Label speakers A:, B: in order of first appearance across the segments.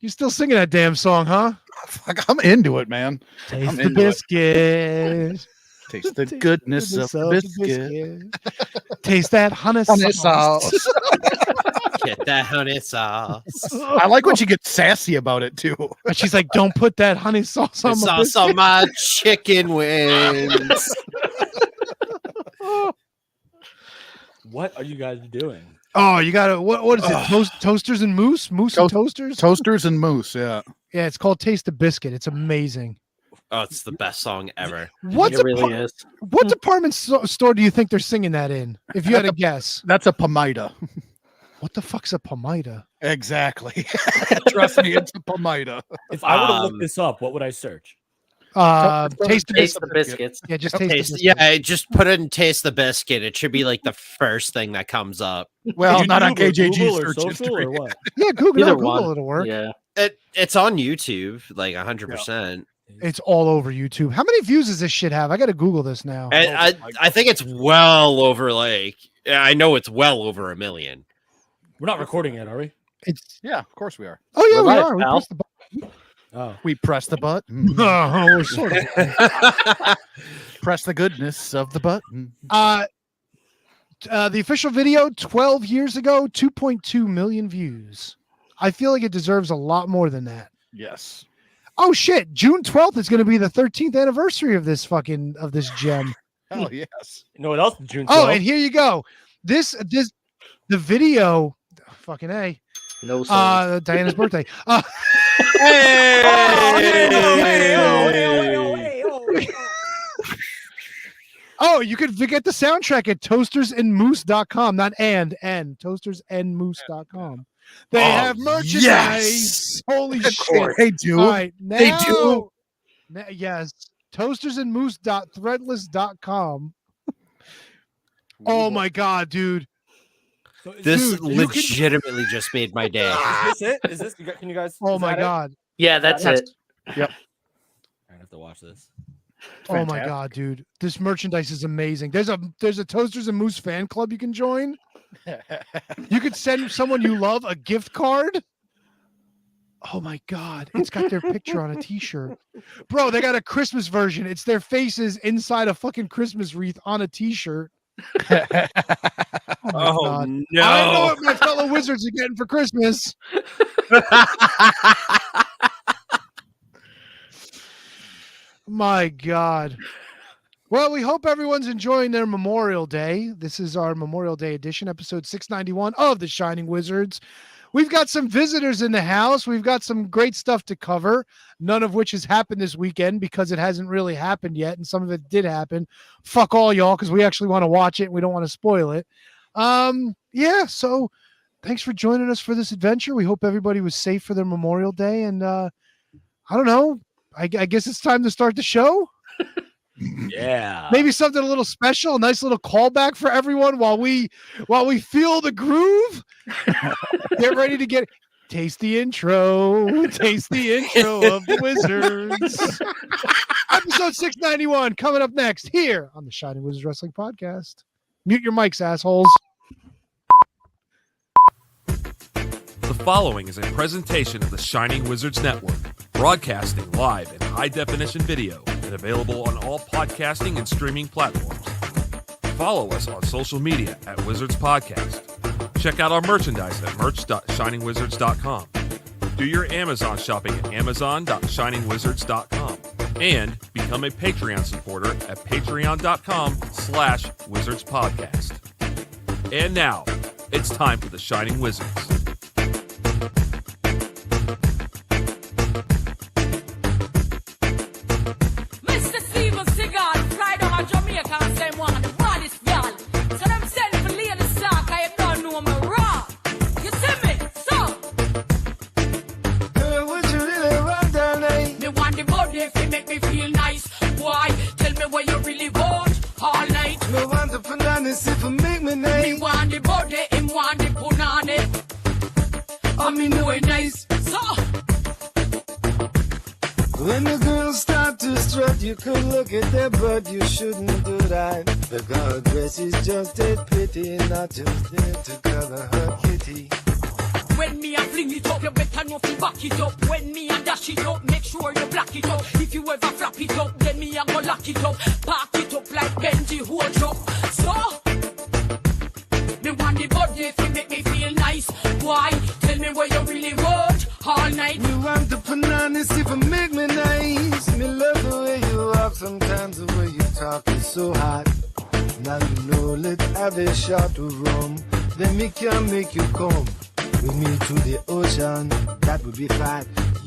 A: You still singing that damn song, huh?
B: I'm into it, man.
A: Taste the biscuit.
B: Taste the goodness of the biscuit.
A: Taste that honey sauce.
C: Get that honey sauce.
B: I like when she gets sassy about it too.
A: And she's like, "Don't put that honey sauce on my biscuit."
C: On my chicken wings.
D: What are you guys doing?
A: Oh, you gotta what is it? Toasters and moose? Moose and toasters?
B: Toasters and moose, yeah.
A: Yeah, it's called Taste the Biscuit. It's amazing.
C: Oh, it's the best song ever.
A: What department store do you think they're singing that in? If you had a guess.
B: That's a Pomida.
A: What the fuck's a Pomida?
B: Exactly. Trust me, it's a Pomida.
D: If I were to look this up, what would I search?
A: Taste
E: the biscuits.
A: Yeah, just taste.
C: Yeah, just put it in Taste the Biscuit. It should be like the first thing that comes up.
B: Well, not on KJG
D: or
B: search history.
D: or what?
A: Yeah, Google
E: one.
A: It'll work.
E: Yeah.
C: It's on YouTube, like 100%.
A: It's all over YouTube. How many views does this shit have? I got to Google this now.
C: And I think it's well over I know it's well over 1 million.
D: We're not recording yet, are we?
B: Yeah, of course we are.
A: Oh yeah,
E: We're
A: we
E: live,
A: are. We
E: pal.
A: pressed the button.
D: Oh,
B: We press the button.
A: Oh, we're sort of.
B: Press the goodness of the button.
A: The official video 12 years ago, 2.2 million views. I feel like it deserves a lot more than that.
B: Yes.
A: Oh shit! June 12th is going to be the 13th anniversary of this gem.
B: Oh yes.
D: you know what else? June 12th?
A: Oh, and here you go. The video. Fucking A.
E: No songs.
A: Diana's birthday. Oh, you could get the soundtrack at toastersandmoose.com, not and toastersandmoose.com. They have merchandise.
B: Yes.
A: Holy shit.
B: They do.
A: All right, now,
B: They do.
A: Yes. Toastersandmoose.threadless.com. Oh my god, dude.
D: So
C: This
A: Dude,
C: legitimately just made my day.
D: Is this it? Is this? Can you guys?
A: Oh
D: is
A: my
D: that it?
A: god.
E: Yeah, that's it.
B: Yep.
D: I have to watch this.
A: Oh my god, dude. This merchandise is amazing. There's a Toasters and Moose fan club you can join. You could send someone you love a gift card. Oh my god. It's got their picture on a t-shirt. Bro, they got a Christmas version. It's their faces inside a fucking Christmas wreath on a t-shirt.
C: Oh,
A: God.
C: no.
A: I know what my fellow wizards are getting for Christmas. My God. Well, we hope everyone's enjoying their Memorial Day. This is our Memorial Day edition, episode 691 of The Shining Wizards. We've got some visitors in the house. We've got some great stuff to cover, none of which has happened this weekend because it hasn't really happened yet, and some of it did happen. Fuck all y'all, because we actually want to watch it and we don't want to spoil it. Yeah, so thanks for joining us for this adventure. We hope everybody was safe for their Memorial Day, and I don't know. I guess it's time to start the show.
D: Yeah.
A: Maybe something a little special, a nice little callback for everyone while we feel the groove. Get ready to taste the intro. Taste the intro of the Wizards. Episode 691 coming up next here on the Shining Wizards Wrestling Podcast. Mute your mics, assholes.
F: The following is a presentation of the Shining Wizards Network, broadcasting live in high-definition video and available on all podcasting and streaming platforms. Follow us on social media at Wizards Podcast. Check out our merchandise at merch.shiningwizards.com. Do your Amazon shopping at amazon.shiningwizards.com. And become a Patreon supporter at patreon.com/wizardspodcast. And now, it's time for the Shining Wizards.
G: When the girls start to strut, you could look at their butt, you shouldn't do that. The girl dress is just a pity, not just there to cover her kitty.
H: when me I fling it up, you better know fi back it up. When me I dash it up, make sure you black it up. If you ever flap it up, then me I go lock it up. Park it up like Benji hold up. So me want the body if you make me feel nice. Why? Tell me where you really want all night.
G: You want the bananas if it make me nice. Me love the way you walk, sometimes the way you talk is so hot. Now you know, let's have a shot of rum. Then me can make you come with me to the ocean. That would be fine.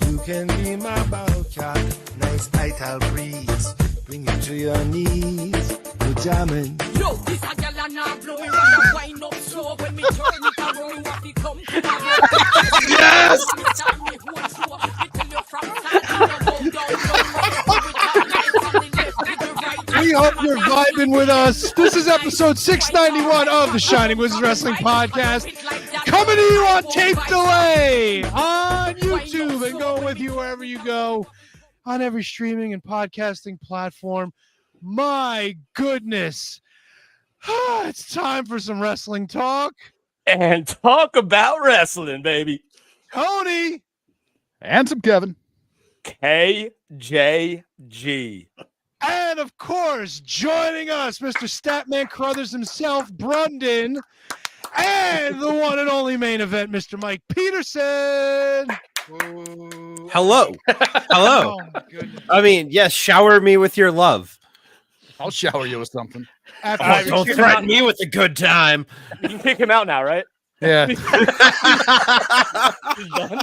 G: You can be my bow cat. Nice idle breeze, bring you to your knees. We're jamming.
H: Yo, this a gal and a blow me when you wind up slow. When me turn it around, you have to come. Yes!
A: We hope you're vibing with us. This is episode 691 of the Shining Wizards Wrestling Podcast. Coming to you on tape delay on YouTube and going with you wherever you go on every streaming and podcasting platform. My goodness. It's time for some wrestling talk.
D: And talk about wrestling, baby.
A: Tony.
B: Handsome Kevin.
D: KJG.
A: And of course, joining us, Mr. Statman Carruthers himself, Brunden. And the one and only main event, Mr. Mike Peterson.
C: Hello. Hello.
A: Oh, my goodness.
C: I mean, yes, shower me with your love.
B: I'll shower you with something.
A: After,
C: Don't threaten me with a good time.
D: You can kick him out now, right?
B: Yeah.
D: He's done.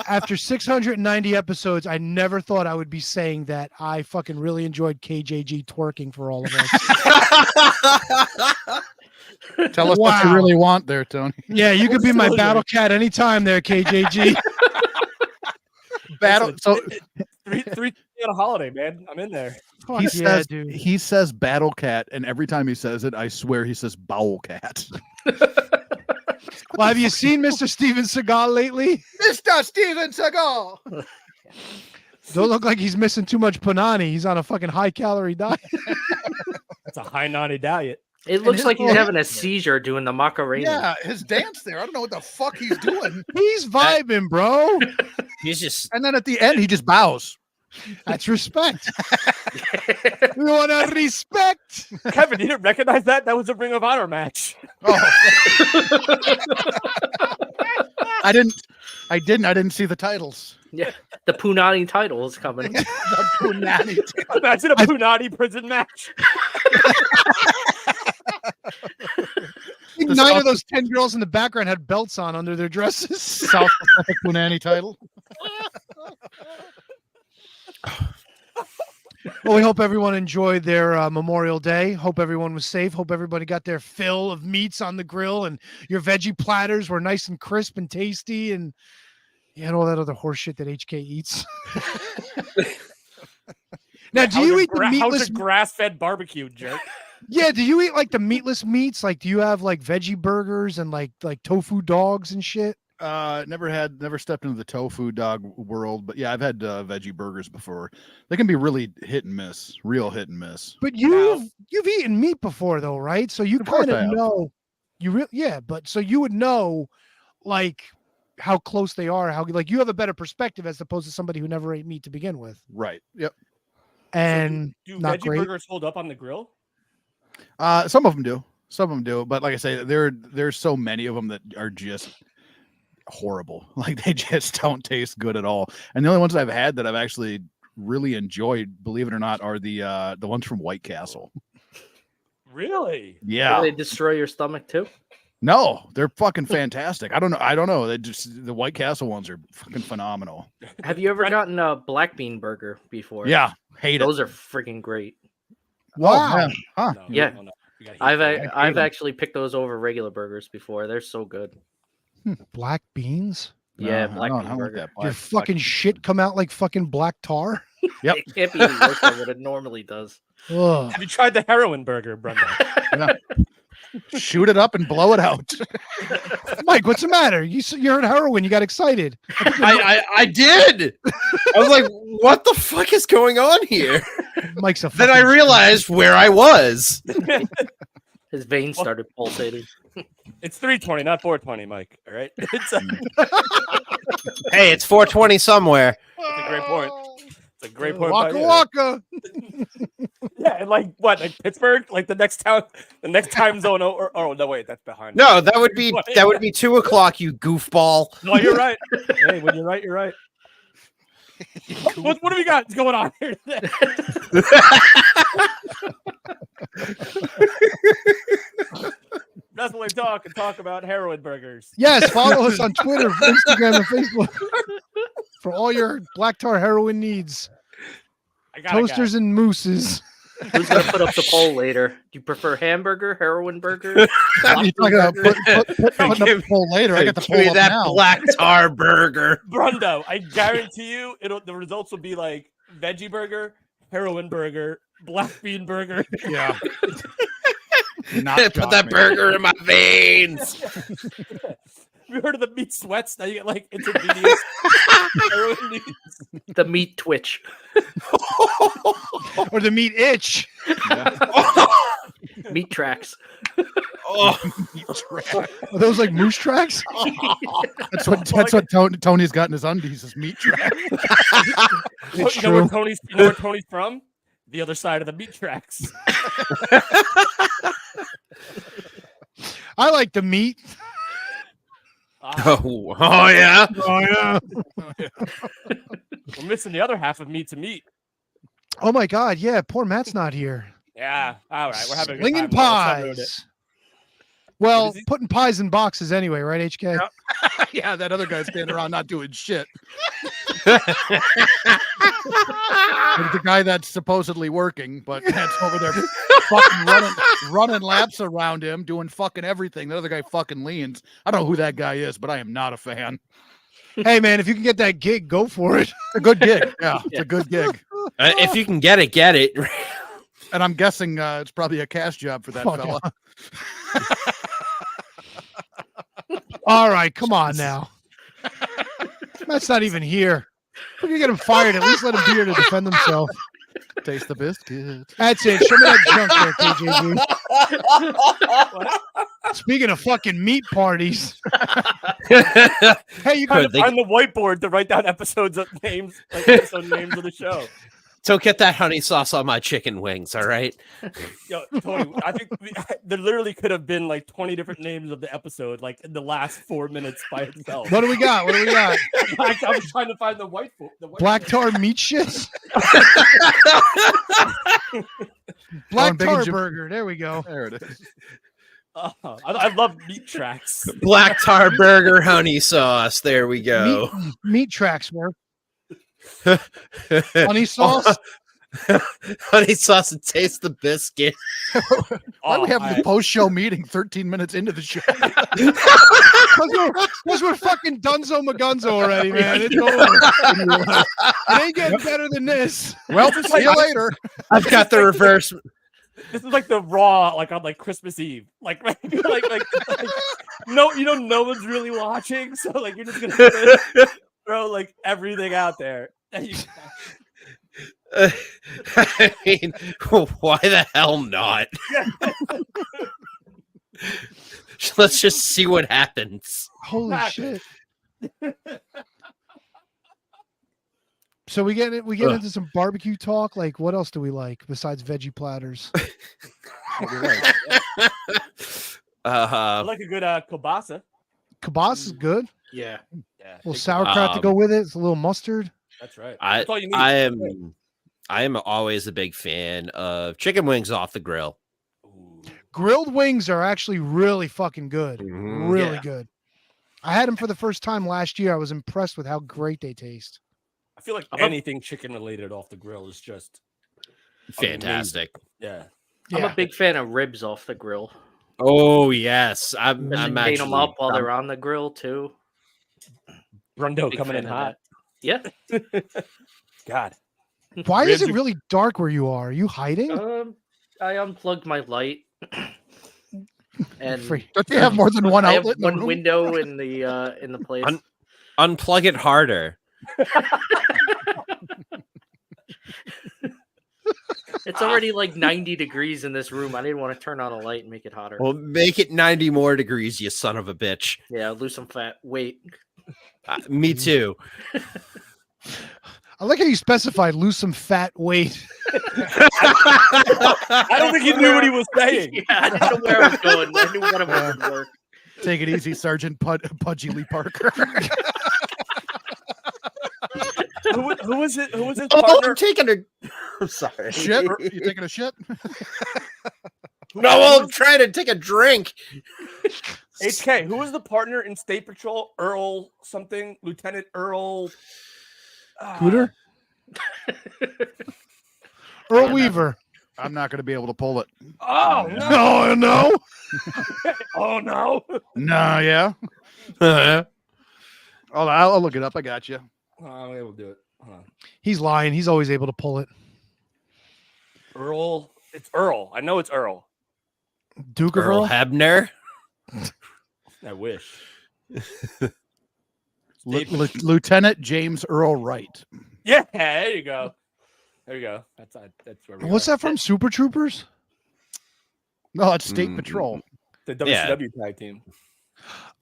A: after 690 episodes, I never thought I would be saying that I fucking really enjoyed KJG twerking for all of us.
B: Tell us what you really want there, Tony.
A: Yeah, you could be my battle cat anytime there, KJG.
B: Battle. So
D: three on a holiday, man. I'm in there.
A: Fuck
B: he
A: yeah,
B: says
A: dude.
B: he says battle cat, and every time he says it, I swear he says bowel cat.
A: Well, have you seen Mr. Steven Seagal lately?
B: Mr. Steven Seagal.
A: Don't look like he's missing too much panani. He's on a fucking high-calorie diet.
D: That's a high naughty diet.
E: It looks like he's having a seizure doing the Macarena.
B: Yeah, his dance there. I don't know what the fuck he's doing.
A: He's vibing, bro.
C: He's just
B: And then at the end, he just bows.
A: That's respect. We want to respect.
D: Kevin, you didn't recognize that? That was a Ring of Honor match.
B: Oh. I didn't see the titles.
E: Yeah, the Punani title is coming.
B: The Punani.
D: Imagine a Punani prison match.
A: Nine of those 10 girls in the background had belts on under their dresses.
B: South Pacific Punani title.
A: Well, we hope everyone enjoyed their Memorial Day. Hope everyone was safe. Hope everybody got their fill of meats on the grill and your veggie platters were nice and crisp and tasty and you had all that other horse shit that HK eats. Now, do you eat the meatless?
D: How's a grass-fed barbecue, jerk?
A: Yeah, do you eat like the meatless meats? Like, do you have like veggie burgers and like tofu dogs and shit?
B: Never stepped into the tofu dog world, but yeah, I've had veggie burgers before. They can be really hit and miss, real hit and miss.
A: But you've eaten meat before though, right? So you kind
B: I
A: of
B: have.
A: know. But so you would know like how close they are, how like you have a better perspective as opposed to somebody who never ate meat to begin with.
B: Right. Yep.
A: And
D: do
A: not
D: veggie
A: great.
D: burgers hold up on the grill?
B: Some of them do. But like I say, there's so many of them that are just horrible. Like they just don't taste good at all. And the only ones I've had that I've actually really enjoyed, believe it or not, are the ones from White Castle.
D: Really?
B: Yeah.
E: Do they destroy your stomach too?
B: No, they're fucking fantastic. I don't know. They just the White Castle ones are fucking phenomenal.
E: Have you ever gotten a black bean burger before?
B: Yeah, hate
E: Those are freaking great.
A: Wow.
B: man. Huh.
D: No,
E: Yeah.
D: no. You gotta heat
E: I've
D: them.
E: I've actually picked those over regular burgers before. They're so good.
A: Black beans?
E: Yeah,
B: No,
E: black
B: I
E: bean
B: don't like
E: burger.
B: that
A: Your
B: black-
A: fucking shit come out like fucking black tar?
B: Yep.
E: It can't be any worse than what it normally does.
A: Ugh.
D: Have you tried the heroin burger, Brenda?
B: Shoot it up and blow it out.
A: Mike, what's the matter? You heard heroin. You got excited.
C: I did. I was like, what the fuck is going on here?
A: Mike's a
C: Then I
A: fucking-
C: realized where I was.
E: His veins started pulsating.
D: It's 320, not 420, Mike. All right. It's
C: Hey, it's 420 somewhere.
D: a great point. It's a great point. by
A: Waka
D: you.
A: waka.
D: Yeah, and like what? Like Pittsburgh? Like the next time zone? Or oh no, wait, that's behind.
C: No, that would be 2 o'clock. You goofball.
D: No, you're right. Hey, when you're right, you're right. What do we got going on here today? Wrestling talk and talk about heroin burgers.
A: Yes, follow us on Twitter, Instagram, and Facebook for all your black tar heroin needs.
D: I got a
A: Toasters and mooses.
E: Who's gonna put up the poll later? Do you prefer hamburger, heroin burger?
B: You're talking about putting up the poll later. I got the
C: Give me
B: poll up
C: that
B: now.
C: black tar burger.
D: Brundo, I guarantee you, the results will be like veggie burger, heroin burger, black bean burger.
B: Yeah.
C: Put that burger in my veins.
D: You heard of the meat sweats? Now you get like intravenous heroin needs.
E: The meat twitch.
A: Or the meat itch.
E: Meat tracks.
C: Oh,
A: Are those like moose tracks?
B: That's what Tony's got in his undies is meat track.
A: It's
D: You know where
A: true.
D: Tony's from? The other side of the meat tracks.
A: I like the meat.
C: oh yeah.
A: Oh yeah.
D: We're missing the other half of meat to meat.
A: Oh my God. Yeah. Poor Matt's not here.
D: Yeah. All right. We're having a good
A: Slinging
D: time. Let's not ruin it.
A: pies. Well,
D: is he?
A: putting pies in boxes anyway, right, HK?
B: Yeah. Yeah, that other guy's standing around not doing shit. The guy that's supposedly working, but that's over there fucking running laps around him, doing fucking everything. The other guy fucking leans. I don't know who that guy is, but I am not a fan.
A: Hey, man, if you can get that gig, go for it.
B: It's a good gig. Yeah, it's a good gig.
C: If you can get it, get it.
B: And I'm guessing it's probably a cash job for that
A: Fuck
B: fella.
A: All right, come on now. Matt's not even here. We're gonna get him fired. At least let him be here to defend himself.
B: Taste the biscuit.
A: That's it. Show me that junk there, KJG. Speaking of fucking meat parties. Hey, you
D: Trying
A: could
D: to find the whiteboard to write down episode names of the show.
C: So get that honey sauce on my chicken wings, all right?
D: Yo, Tony, I think there literally could have been like 20 different names of the episode, like in the last 4 minutes by itself.
A: What do we got? What do we got?
D: I was trying to find the whiteboard.
A: Black tar meat shits? Black
B: Big
A: tar
B: and Jim-
A: burger. There we go.
B: There it is.
D: I love meat tracks.
C: Black tar burger honey sauce. There we go.
A: Meat tracks work. Honey sauce?
C: Honey sauce and taste the biscuit.
B: Why do we have the post-show meeting 13 minutes into the show?
A: Because we're fucking Dunzo Magunzo already, man. It's over. It ain't getting better than this.
B: Well, see you later.
C: I've got the reverse.
D: This is like the Raw, like on like Christmas Eve, like no, no one's really watching, so like you're just gonna throw like everything out there.
C: I mean, why the hell not? Let's just see what happens.
A: Holy shit. So we get into some barbecue talk. Like, what else do we like besides veggie platters?
D: I like a good kielbasa.
A: Kibas is good.
E: Yeah.
D: Yeah,
A: A little sauerkraut to go with it. It's a little mustard.
D: that's right.
C: I
D: That's all you need.
C: I am always a big fan of chicken wings off the grill.
D: Ooh.
A: Grilled wings are actually really fucking good.
C: Mhm.
A: Really
E: Yeah.
A: good. I had them for the first time last year. I was impressed with how great they taste.
D: I feel like
E: I'm a-
D: anything chicken related off the grill is just
C: Fantastic.
D: yeah.
E: I'm a big fan of ribs off the grill.
C: Oh yes, I'm
E: And
C: actually
E: them up while they're on the grill too.
D: Brundo
E: Big
D: coming in
E: fan of
D: hot.
E: Yeah.
A: Why
D: God.
A: is
D: Ribs
A: it
D: are-
A: really dark where you are? Are you hiding?
E: I unplugged my light. And
A: Free.
B: Don't you have more than one
E: I have
B: outlet in the
E: one
B: room?
E: window in the place.
C: unplug it harder.
E: It's already like 90 degrees in this room. I didn't want to turn on a light and make it hotter.
C: Well, make it 90 more degrees, you son of a bitch.
E: Yeah, lose some fat weight.
C: Me too.
A: I like how you specified lose some fat weight.
D: I don't think he knew what he was saying.
E: Yeah, I didn't know where I was going. I knew one of them would work.
B: Take it easy, Sergeant Pudgy Lee Parker.
D: Who was it? Who was his
C: Oh,
D: partner?
C: I'm taking a. I'm sorry.
B: Shit? You taking a shit?
C: No, I'm trying to take a drink.
D: HK. Who was the partner in State Patrol? Earl something, Lieutenant Earl.
A: Cooter? Earl Weaver.
B: I'm not going to be able to pull it.
D: Oh no!
A: No.
D: Oh no!
B: No, yeah. I'll look it up. I got you.
D: I'm able to do it. Hold on.
A: He's lying. He's always able to pull it.
D: Earl. It's Earl. I know it's Earl.
A: Duke of
C: Earl
A: Earl?
C: Hebner.
D: I wish.
B: Lieutenant James Earl Wright.
D: Yeah, there you go. There you go. That's where we
A: What's
D: are.
A: that from? Super Troopers?
B: No, it's State Patrol.
D: The
C: Yeah.
D: WCW tag team.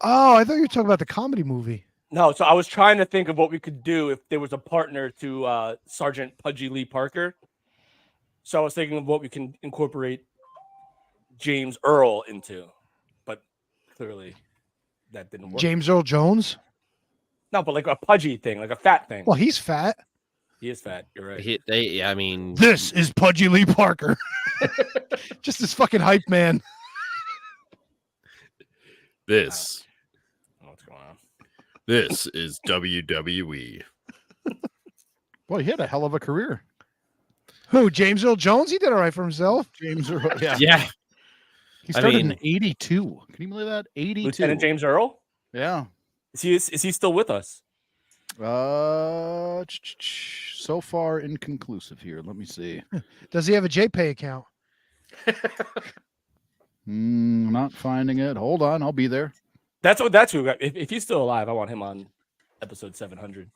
A: Oh, I thought you were talking about the comedy movie.
D: No, so I was trying to think of what we could do if there was a partner to Sergeant Pudgy Lee Parker. So I was thinking of what we can incorporate James Earl into, but clearly that didn't work.
A: James Earl Jones?
D: No, but like a pudgy thing, like a fat thing.
A: Well, he's fat.
D: He is fat. You're right.
C: I mean,
A: This is Pudgy Lee Parker. Just this fucking hype man.
C: this
D: What's going on?
C: this is WWE.
B: Boy, he had a hell of a career.
A: Who? James Earl Jones? He did all right for himself.
B: James Earl. Yeah.
C: Yeah,
B: He started
C: mean-
B: in 82. Can you believe that? 82.
D: Lieutenant James Earl?
B: Yeah.
D: Is he still with us?
B: So far inconclusive here. Let me see.
A: Does he have a JPay account?
B: Not finding it. Hold on, I'll be there.
D: That's who. If he's still alive, I want him on episode 700.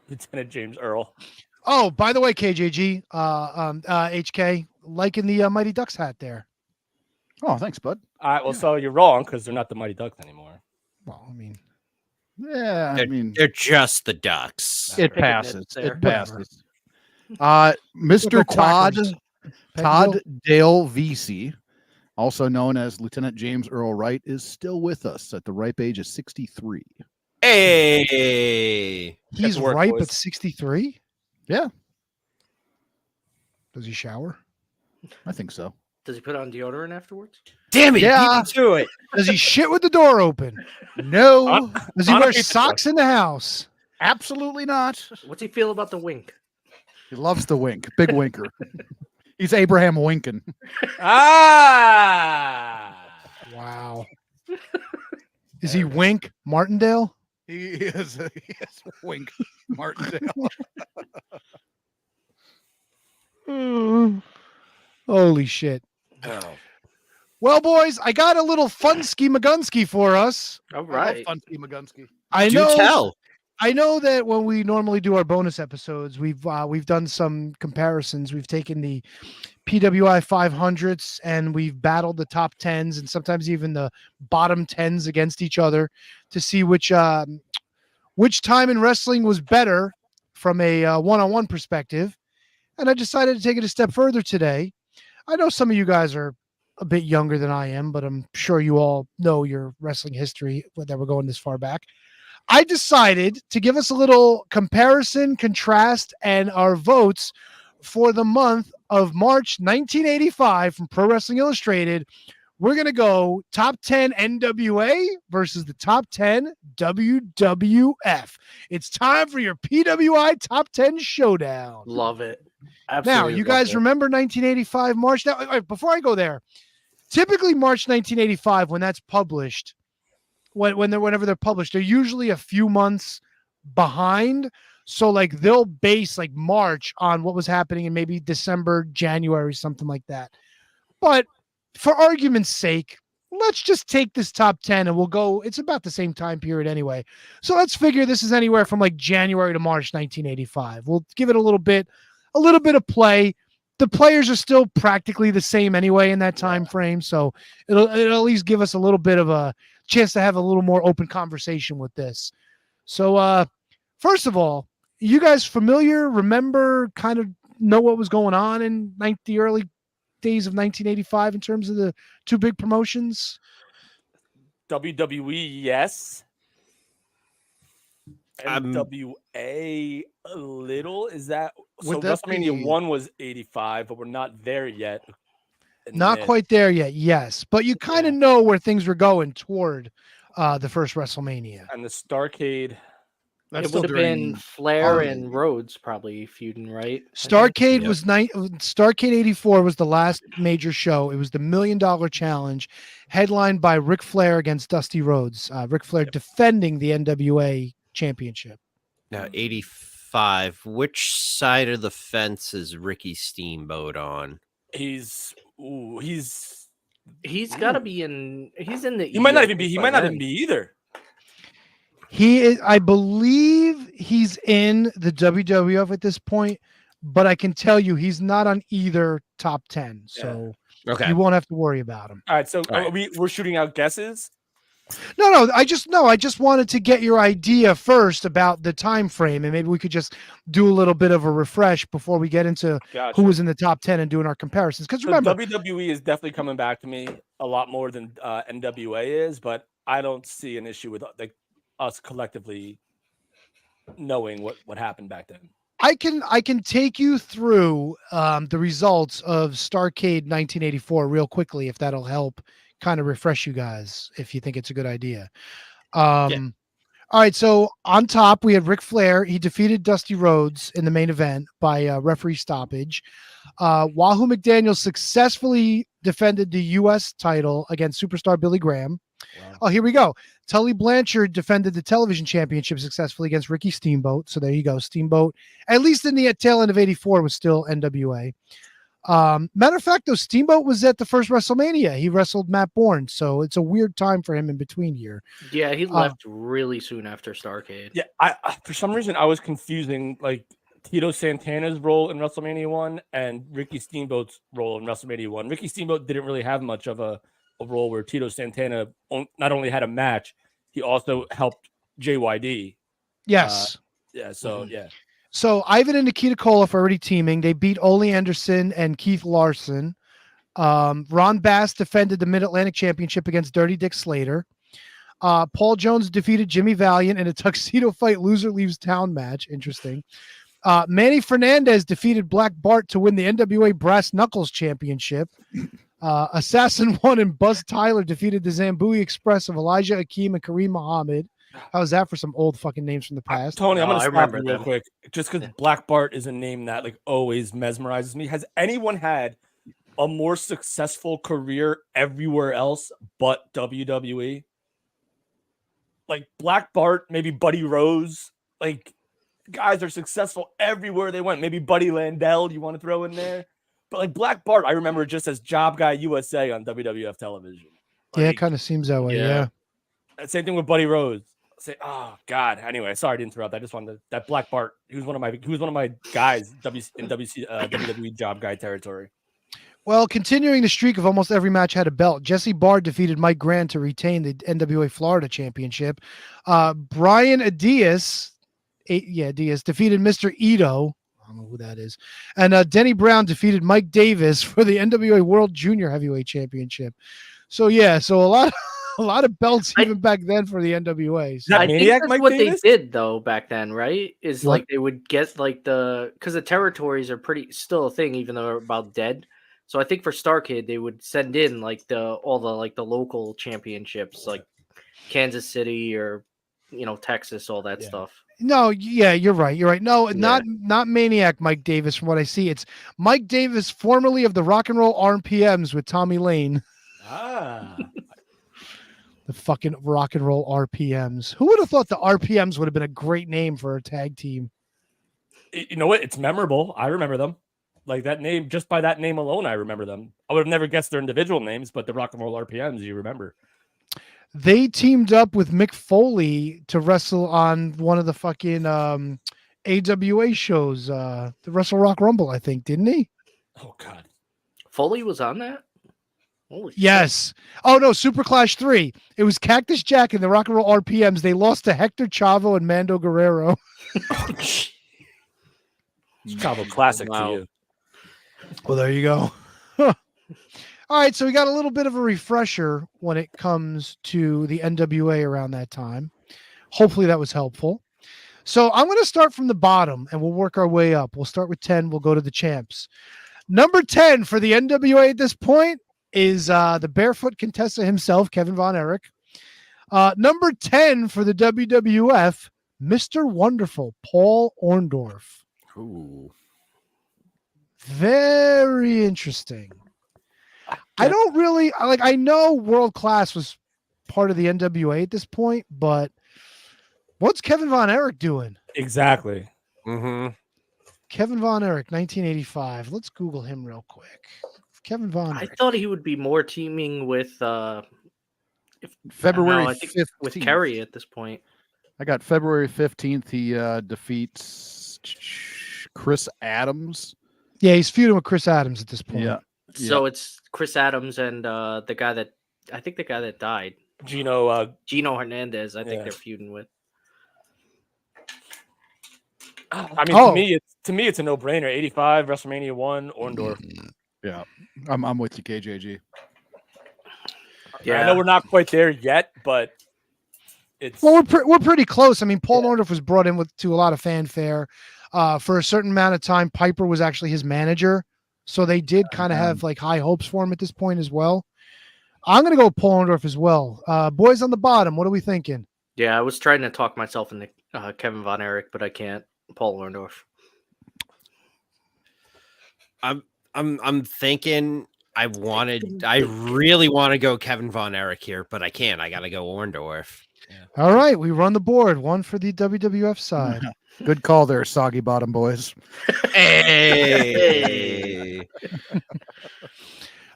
D: Lieutenant James Earl.
A: Oh, by the way, KJG, HK, liking the Mighty Ducks hat there.
B: Oh, thanks, bud.
D: All right. Well, so you're wrong because they're not the Mighty Ducks anymore.
A: Well, I mean,
B: Yeah, I mean,
C: they're just the Ducks.
B: it
E: Picking
B: passes.
E: it there.
B: It passes. Mr. Todd Dale VC, also known as Lieutenant James Earl Wright, is still with us at the ripe age of 63.
C: Hey,
A: He's
D: to work,
A: ripe
D: boys.
A: at 63?
B: Yeah,
A: Does he shower?
B: I think so.
E: Does he put on deodorant afterwards?
C: damn it!
B: Yeah.
C: Beat me to it.
A: Does he shit with the door open?
B: No,
A: Does he
D: On a
A: wear
D: pizza
A: socks in the house?
B: absolutely not.
E: What's he feel about the wink?
B: He loves the wink. Big winker. He's Abraham Winkin.
D: Ah.
A: Wow. Is he Wink Martindale?
B: He is Wink Martindale.
A: Holy shit.
D: Oh.
A: Well, boys, I got a little funsky magunsky for us.
E: All
B: I love
E: right.
B: Funsky Magunsky.
A: I
C: Do
A: know.
C: tell.
A: I know that when we normally do our bonus episodes, we've done some comparisons. We've taken the PWI 500s and we've battled the top 10s and sometimes even the bottom 10s against each other to see which time in wrestling was better from a one-on-one perspective. And I decided to take it a step further today. I know some of you guys are a bit younger than I am, but I'm sure you all know your wrestling history that we're going this far back. I decided to give us a little comparison, contrast, and our votes for the month of March 1985 from Pro Wrestling Illustrated. We're going to go top 10 NWA versus the top 10 WWF. It's time for your PWI top 10 showdown.
E: Love it.
A: Now,
E: Absolutely.
A: you
E: love
A: guys
E: it.
A: remember 1985 March? Now, all right, before I go there, typically March 1985, when that's published, whenever they're published, they're usually a few months behind. So like they'll base like March on what was happening in maybe December, January, something like that. But for argument's sake, let's just take this top 10 and we'll go. It's about the same time period anyway. So let's figure this is anywhere from like January to March 1985. We'll give it a little bit of play. the players are still practically the same anyway in that time frame, so it'll at least give us a little bit of a chance to have a little more open conversation with this. So first of all, you guys familiar, remember, kind of know what was going on in the early days of 1985 in terms of the two big promotions?
D: WWE, yes.
C: I'm-
D: NWA, a little. Is that so?
A: Would that
D: WrestleMania
A: be-
D: 1 was 85, but we're not there yet. And
A: Not
D: then-
A: quite there yet, yes, but you kind of know where things were going toward the first WrestleMania.
D: And the Starcade.
B: That's
E: It
B: still
E: would have been
B: during
E: Flair
B: our-
E: and Rhodes probably feuding, right? I think.
A: Starcade
C: Yep.
A: was Starcade 84 was the last major show. It was the $1 Million Challenge, headlined by Ric Flair against Dusty Rhodes. Ric Flair defending the NWA championship.
C: Now, 85. Which side of the fence is Ricky Steamboat on?
D: He's
E: He's got to be in. He's in the.
D: he might not
E: E, I
D: even be.
E: think,
D: He
E: by
D: might not
E: then.
D: even be either.
A: He is, I believe he's in the WWF at this point, but I can tell you he's not on either top 10. So
C: Okay.
A: you won't have to worry about him.
D: All right, so
C: All right.
D: we're shooting out guesses.
A: No, I just wanted to get your idea first about the time frame, and maybe we could just do a little bit of a refresh before we get into
D: Gotcha.
A: who was in the top 10 and doing our comparisons. Because
D: So
A: remember,
D: WWE is definitely coming back to me a lot more than NWA is, but I don't see an issue with like us collectively knowing what happened back then.
A: I can take you through the results of Starcade 1984 real quickly, if that'll help kind of refresh you guys, if you think it's a good idea. All right, so on top we had Ric Flair. He defeated Dusty Rhodes in the main event by referee stoppage. Wahoo McDaniel successfully defended the U.S. title against superstar Billy Graham.
D: Wow.
A: Oh, here we go. Tully Blanchard defended the television championship successfully against Ricky Steamboat. So there you go. Steamboat, at least in the tail end of 84, was still NWA. Matter of fact, though, Steamboat was at the first WrestleMania. He wrestled Matt Bourne. So it's a weird time for him in between here.
E: Yeah, he left really soon after Starcade.
D: Yeah, I for some reason I was confusing like Tito Santana's role in WrestleMania 1 and Ricky Steamboat's role in WrestleMania 1. Ricky Steamboat didn't really have much of a role where Tito Santana not only had a match, he also helped JYD.
A: Yes.
D: Yeah, so yeah.
A: So Ivan and Nikita Koloff are already teaming. They beat Ole Anderson and Keith Larson. Ron Bass defended the Mid-Atlantic Championship against Dirty Dick Slater. Paul Jones defeated Jimmy Valiant in a tuxedo fight loser leaves town match. Interesting. Manny Fernandez defeated Black Bart to win the NWA Brass Knuckles Championship. Assassin 1 and Buzz Tyler defeated the Zambui Express of Elijah Akeem and Kareem Muhammad. How's that for some old fucking names from the past?
D: Tony, I'm
E: No,
D: gonna
E: I
D: stop
E: remember
D: you real
E: them.
D: quick. Just because Black Bart is a name that like always mesmerizes me. Has anyone had a more successful career everywhere else but WWE? Like Black Bart, maybe Buddy Rose. Like guys are successful everywhere they went. Maybe Buddy Landell, you want to throw in there? But like Black Bart, I remember just as Job Guy USA on WWF television.
A: Yeah, it
D: Like,
A: kind of seems that way.
E: Yeah.
A: Yeah.
D: same thing with Buddy Rose. Say, oh God. Anyway, sorry to interrupt. I just wanted to, that Black Bart. He was one of my guys in WWE Job Guy territory.
A: Well, continuing the streak of almost every match had a belt. Jesse Bard defeated Mike Grant to retain the NWA Florida Championship. Brian Diaz defeated Mr. Ito. I don't know who that is. And Denny Brown defeated Mike Davis for the NWA World Junior Heavyweight Championship. So yeah, so a lot of belts even back then for the NWA. So.
D: That
E: I think
D: Maniac
E: that's
D: Mike
E: what
D: Davis?
E: they did though back then, right? Is
A: What?
E: like they would get like because the territories are pretty still a thing, even though they're about dead. So I think for Starcade they would send in like all the local championships, like Kansas City or Texas, all that stuff.
A: No, yeah, you're right. You're right. No,
E: Yeah.
A: not Maniac Mike Davis from what I see. It's Mike Davis, formerly of the Rock and Roll RPMs with Tommy Lane.
D: Ah,
A: The fucking Rock and Roll RPMs. Who would have thought the RPMs would have been a great name for a tag team?
D: you know what? It's memorable. I remember them. Like that name, just by that name alone, I remember them. I would have never guessed their individual names, but the Rock and Roll RPMs, you remember.
A: They teamed up with Mick Foley to wrestle on one of the fucking AWA shows, the Wrestle Rock Rumble, I think, didn't he?
D: Oh God.
E: Foley was on that. Holy shit.
A: Yes. Oh no, Super Clash 3. It was Cactus Jack and the Rock and Roll RPMs. They lost to Hector Chavo and Mando Guerrero.
D: Chavo classic
E: Wow.
D: to you.
A: Well, there you go. All right, so we got a little bit of a refresher when it comes to the NWA around that time. Hopefully that was helpful. So I'm going to start from the bottom and we'll work our way up. We'll start with 10. We'll go to the champs. Number 10 for the NWA at this point is the barefoot contestant himself, Kevin Von Erich. Number 10 for the WWF, Mr. Wonderful, Paul Orndorff.
C: Ooh.
A: Very interesting. I don't really like. I know World Class was part of the NWA at this point, but what's Kevin Von Erich doing?
D: Exactly.
C: Mm-hmm.
A: Kevin Von Erich, 1985. Let's Google him real quick. Kevin Von
E: I
A: Erich.
E: thought he would be more teaming with
B: February
E: I think
B: 15th.
E: with Kerry at this point.
B: I got February 15th. He defeats Chris Adams.
A: Yeah, he's feuding with Chris Adams at this point.
B: Yeah.
E: So it's Chris Adams and the guy that died,
D: Gino.
E: Gino Hernandez. I think
D: Yeah.
E: they're feuding with.
D: I mean,
A: Oh.
D: to me, it's a no-brainer. 85, WrestleMania 1, Orndorff.
B: Yeah. I'm with you, KJG.
D: I know we're not quite there yet, but it's
A: Well, we're pretty close. I mean, Paul Orndorff was brought in to a lot of fanfare. For a certain amount of time, Piper was actually his manager. So they did kind of have like high hopes for him at this point as well. I'm going to go with Paul Orndorff as well. Boys on the bottom, what are we thinking?
E: Yeah, I was trying to talk myself into Kevin Von Erich, but I can't. Paul Orndorff.
C: I'm thinking I really want to go Kevin Von Erich here, but I can't. I gotta go Orndorff.
A: All right, we run the board. One for the WWF side.
B: Good call there, Soggy Bottom boys.
C: Hey.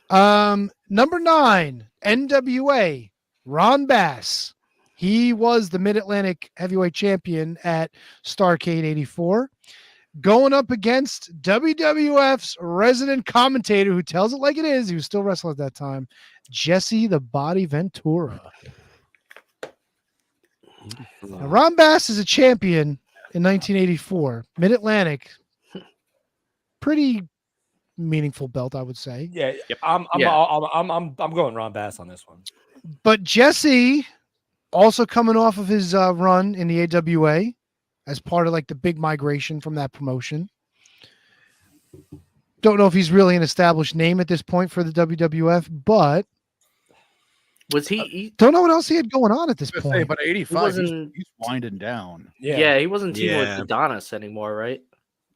A: Number 9, NWA, Ron Bass. He was the Mid-Atlantic Heavyweight Champion at Starrcade 84. Going up against WWF's resident commentator who tells it like it is. He was still wrestling at that time. Jesse the Body Ventura. Now, Ron Bass is a champion in 1984. Mid-Atlantic. Pretty meaningful belt, I would say.
D: yeah. I'm going Ron Bass on this one.
A: But Jesse, also coming off of his run in the AWA as part of like the big migration from that promotion. Don't know if he's really an established name at this point for the WWF, but
E: Was he?
A: don't know what else he had going on at this
B: Say,
A: point.
B: but 85,
E: wasn't-
B: he's winding down.
E: Yeah, he wasn't teaming
C: Yeah.
E: with Adonis anymore, right?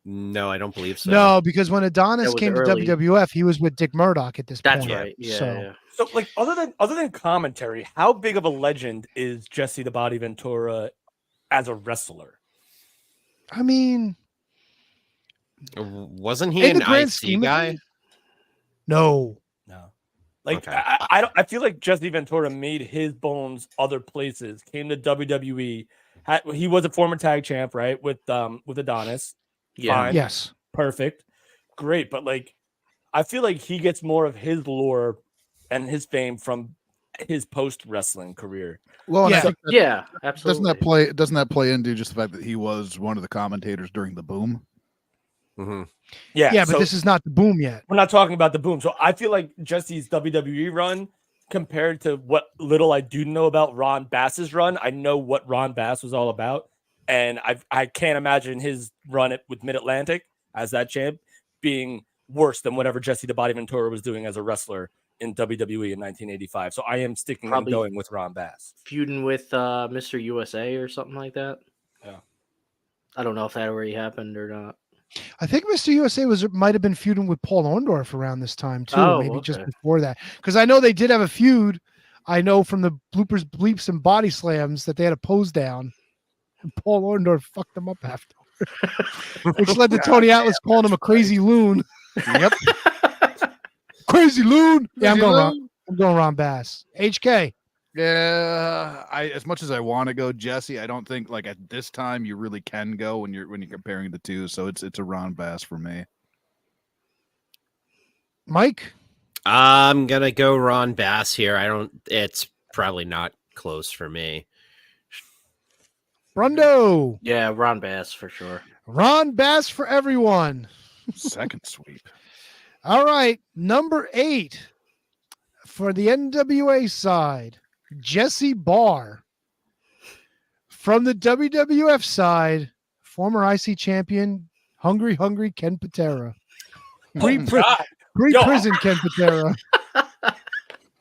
C: No, I don't believe so.
A: No, because when Adonis
E: That was
A: came
E: early.
A: to WWF, he was with Dick Murdoch at this
E: That's
A: point.
E: right. Yeah,
A: So-
E: yeah.
D: So, like, other than commentary, how big of a legend is Jesse the Body Ventura as a wrestler?
A: I mean,
C: Wasn't he
A: in
C: an
A: the grand
C: IC
A: scheme of
C: guy?
A: things, no.
D: No. Like,
C: Okay.
D: I feel like Jesse Ventura made his bones other places. Came to WWE. He was a former tag champ, right? With Adonis.
E: Yeah.
D: Fine.
A: Yes.
D: Perfect. Great. But like, I feel like he gets more of his lore and his fame from his post wrestling career.
B: Well, and I
A: Yeah.
B: think that-
E: Yeah, absolutely.
B: doesn't that play into just the fact that he was one of the commentators during the boom?
C: Mm-hmm.
D: Yeah.
A: Yeah, but
D: so
A: this is not the boom yet.
D: we're not talking about the boom. So I feel like Jesse's WWE run compared to what little I do know about Ron Bass's run, I know what Ron Bass was all about. And I can't imagine his run with Mid-Atlantic as that champ being worse than whatever Jesse the Body Ventura was doing as a wrestler in WWE in 1985. So I am sticking
E: Probably-
D: and going with Ron Bass.
E: Feuding with Mr. USA or something like that.
D: Yeah.
E: I don't know if that already happened or not.
A: I think Mr. USA might have been feuding with Paul Orndorff around this time too,
E: Oh,
A: maybe just
E: okay.
A: before that. Because I know they did have a feud. I know from the bloopers, bleeps, and body slams that they had a pose down, and Paul Orndorff fucked them up after, which led to Tony Atlas calling him a crazy loon.
B: Yep.
A: Crazy loon. Yeah, I'm
B: Crazy
A: going
B: loon.
A: Ron Bass. HK.
B: Yeah, as much as I want to go Jesse, I don't think like at this time you really can go when you're comparing the two. So it's a Ron Bass for me.
A: Mike?
C: I'm gonna go Ron Bass here. It's probably not close for me.
A: Brundo.
E: Yeah, Ron Bass for sure.
A: Ron Bass for everyone.
B: Second sweep.
A: All right. Number 8 for the NWA side, Jesse Barr. From the WWF side, former IC champion, Hungry Ken Patera. Pre-prison Ken Patera.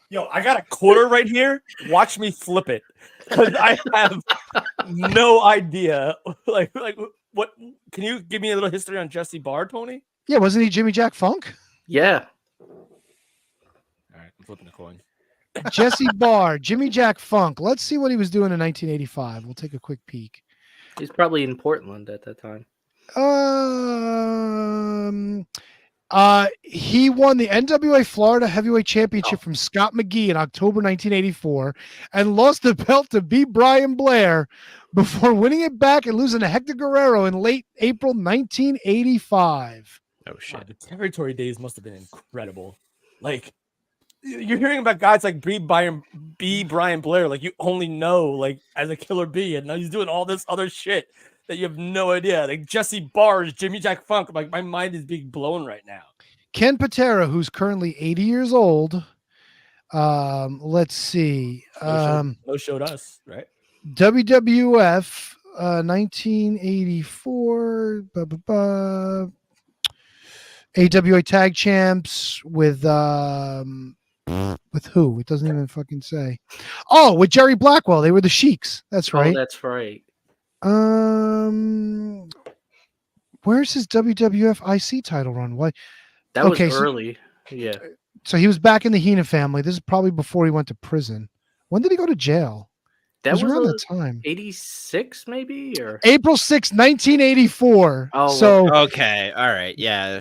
D: Yo, I got a quarter right here. Watch me flip it, because I have no idea. Like what? Can you give me a little history on Jesse Barr, Tony?
A: Yeah, wasn't he Jimmy Jack Funk?
E: Yeah.
D: All right, I'm flipping the coin.
A: Jesse Barr, Jimmy Jack Funk. Let's see what he was doing in 1985. We'll take a quick peek.
E: He's probably in Portland at that time.
A: He won the NWA Florida Heavyweight Championship from Scott McGee in October 1984 and lost the belt to B. Brian Blair before winning it back and losing to Hector Guerrero in late April 1985.
C: Oh shit!
D: Wow, the territory days must have been incredible. Like, you're hearing about guys like B. Brian Blair, like you only know like as a Killer B, and now he's doing all this other shit that you have no idea. Like Jesse Barr, Jimmy Jack Funk. Like my mind is being blown right now.
A: Ken Patera, who's currently 80 years old. Let's see.
D: No showed us, right?
A: WWF 1984. AWA Tag Champs with who? It doesn't even fucking say. Oh, with Jerry Blackwell. They were the Sheiks. That's right.
E: Oh, that's right.
A: Where's his WWF IC title run? Why?
E: That
A: Okay,
E: was
A: so-
E: early. Yeah.
A: So he was back in the Heenan family. This is probably before he went to prison. When did he go to jail?
E: That
A: It was around
E: was
A: that time.
E: 86 maybe, or
A: April 6, 1984.
E: Oh,
A: so
C: Okay, all right, yeah.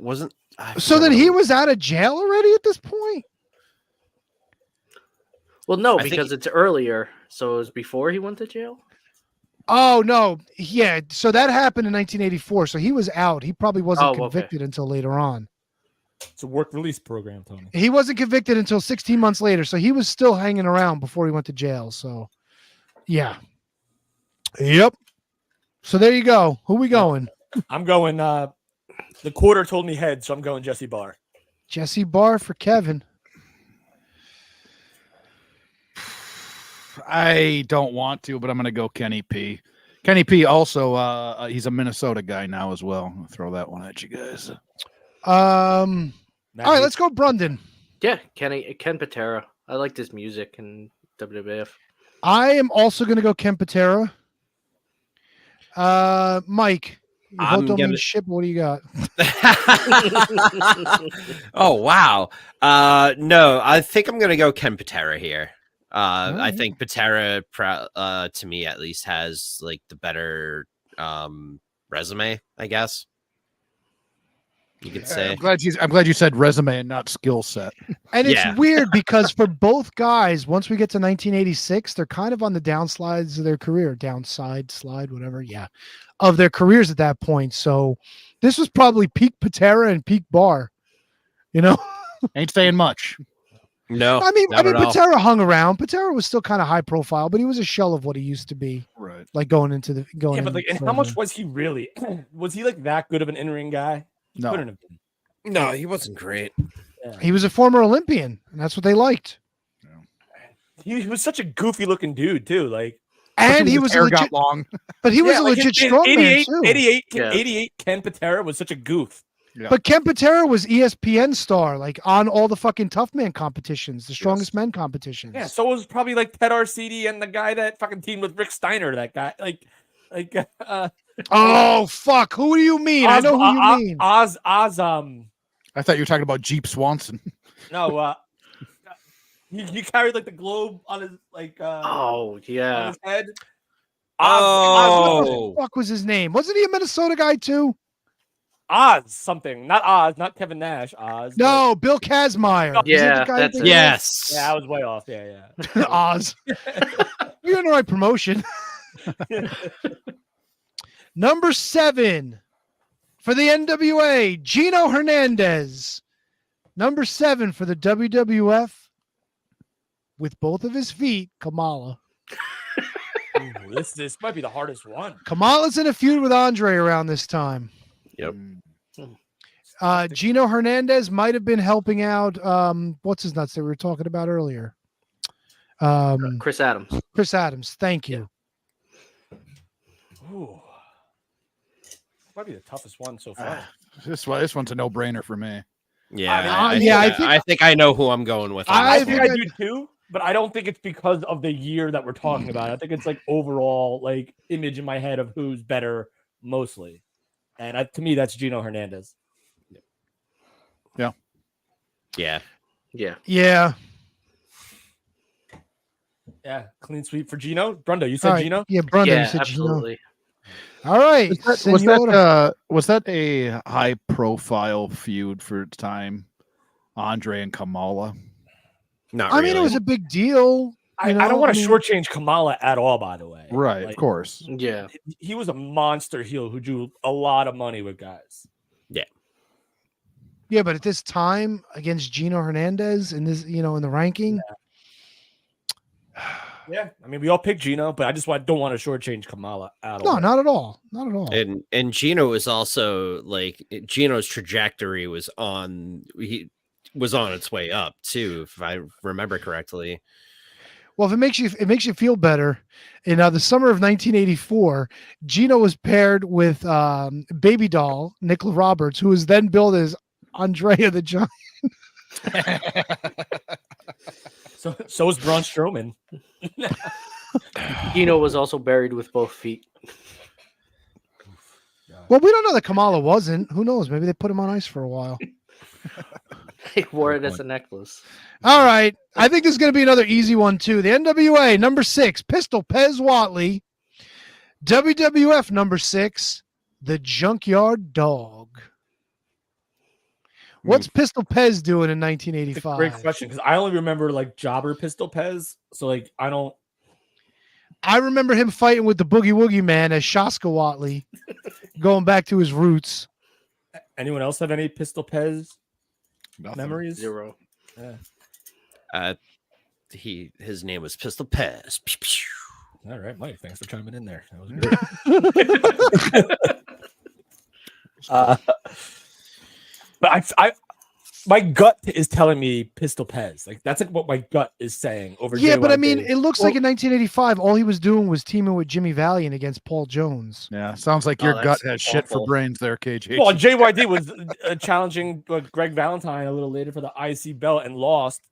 C: Wasn't
A: so then he was out of jail already at this point?
E: well, no,
C: I think
E: because it's earlier. So it was before he went to jail.
A: Oh no. Yeah, so that happened in 1984. So he was out. He probably wasn't
E: Oh, okay.
A: convicted until later on.
D: It's a work release program, Tony.
A: He wasn't convicted until 16 months later. So he was still hanging around before he went to jail. So yeah. Yep. So there you go. Who we going?
D: I'm going. The quarter told me head, so I'm going Jesse Barr.
A: Jesse Barr for Kevin.
B: I don't want to, but I'm going to go Kenny P. Kenny P. Also, he's a Minnesota guy now as well. I'll throw that one at you guys.
A: All right, let's go Brunden.
E: Yeah, Ken Patera. I liked his music in WWF.
A: I am also going to go Ken Patera. Mike, your vote
C: I'm
A: don't mean
C: gonna-
A: shit, but what do you got?
C: Oh wow. No, I think I'm gonna go Ken Patera here. I think Patera, to me at least, has like the better resume, I guess you could say.
B: I'm glad you said resume and not skill set.
A: And it's
C: Yeah.
A: weird because for both guys, once we get to 1986, they're kind of on the downsides of their career, downside, slide, whatever. Yeah. Of their careers at that point. So this was probably peak Patera and peak Barr, you know?
B: Ain't saying much.
C: No,
A: I mean,
C: not at all.
A: Patera hung around. Patera was still kind of high profile, but he was a shell of what he used to be.
B: Right.
A: Like going into the going.
D: Yeah, but
A: in
D: like, and how
A: further.
D: much was he really? Was he like that good of an in-ring guy? He
B: No.
D: couldn't have been.
C: No, he wasn't great.
A: He was a former Olympian, and that's what they liked.
D: He was such a goofy looking dude too. Like,
A: And he
B: His
A: was a
B: hair
A: legit,
B: got long.
A: but he was
D: yeah,
A: a
D: like
A: legit
D: in
A: strongman
D: 88,
A: too.
D: 88,
E: Yeah.
D: 88 Ken Patera was such a goof.
B: Yeah.
A: But Ken Patera was ESPN star, like on all the fucking tough man competitions, the strongest men competitions.
D: Yeah, so it was probably like Ted Arcidi and the guy that fucking teamed with Rick Steiner. That guy, like,
A: Oh fuck! Who do you mean? I know who you mean.
D: Oz.
B: I thought you were talking about Jeep Swanson.
D: No, he carried like the globe on his
E: Oh
D: on
E: yeah.
D: his head.
C: Oh.
A: What the fuck was his name? Wasn't he a Minnesota guy too?
D: Oz something, not Oz, not Kevin Nash. Oz.
A: No, Bill Kazmaier.
D: No,
A: Is that
E: yeah,
A: the guy
E: that's
A: that-
E: it.
C: Yes.
D: Yeah, I was way off. Yeah.
A: Oz. You're in the right promotion. Number 7 for the NWA, Gino Hernandez. Number 7 for the WWF with both of his feet, Kamala.
D: Ooh, this might be the hardest one.
A: Kamala's in a feud with Andre around this time.
C: Yep.
A: Gino Hernandez might have been helping out. What's his nuts that we were talking about earlier?
E: Chris Adams.
A: Chris Adams. Thank you.
D: Ooh. Might be the toughest one so far.
B: This one's a no-brainer for me.
C: Yeah,
A: I
C: think I know who I'm going with.
D: I
C: honestly.
D: think I do too, but I don't think it's because of the year that we're talking about. I think it's like overall like image in my head of who's better mostly. And to me, that's Gino Hernandez.
B: Yeah.
C: Yeah.
E: Yeah.
A: Yeah.
D: Yeah. Clean sweep for Gino. Brundo, you
A: All
D: said
A: right.
D: Gino?
A: Yeah, Brunden
E: Yeah,
A: said
E: absolutely.
A: Gino. All right.
B: Was that a high-profile feud for its time? Andre and Kamala.
C: Not
A: I
C: really.
A: mean, it was a big deal.
D: I don't want to shortchange Kamala at all, by the way.
B: Right,
D: Like,
B: of course.
E: Yeah.
D: He was a monster heel who drew a lot of money with guys.
A: Yeah, but at this time against Gino Hernandez in this, in the ranking.
D: Yeah. I mean, we all picked Gino, but I just don't want to shortchange Kamala at
A: No,
D: all.
A: not at all. Not at all.
C: And Gino was also like Gino's trajectory was on its way up too, if I remember correctly.
A: Well, if it makes you feel better, in the summer of 1984, Gino was paired with baby doll Nicola Roberts, who was then billed as Andrea the Giant.
D: So was Braun Strowman.
E: Gino was also buried with both feet.
A: Well, we don't know that Kamala wasn't. Who knows? Maybe they put him on ice for a while.
E: He wore it as a necklace.
A: All right. I think this is going to be another easy one, too. The NWA, number 6, Pistol Pez Watley. WWF, number 6, the Junkyard Dog. What's Pistol Pez doing in
D: It's a
A: 1985?
D: great question because I only remember like Jobber Pistol Pez. So like
A: I remember him fighting with the Boogie Woogie Man as Shaska Watley, going back to his roots.
D: anyone else have any Pistol Pez
B: Nothing.
D: memories?
E: 0.
D: Yeah.
C: His name was Pistol Pez.
D: All right, Mike. Thanks for chiming in there. That was good. But my gut is telling me Pistol Pez. Like that's like what my gut is saying over.
A: Yeah, but I mean,
D: JYD.
A: it looks like in 1985, all he was doing was teaming with Jimmy Valiant against Paul Jones.
B: Yeah, sounds like your gut
E: that's
B: has shit for
E: awful.
B: brains there, KJ.
D: Well, JYD was challenging Greg Valentine a little later for the IC belt and lost.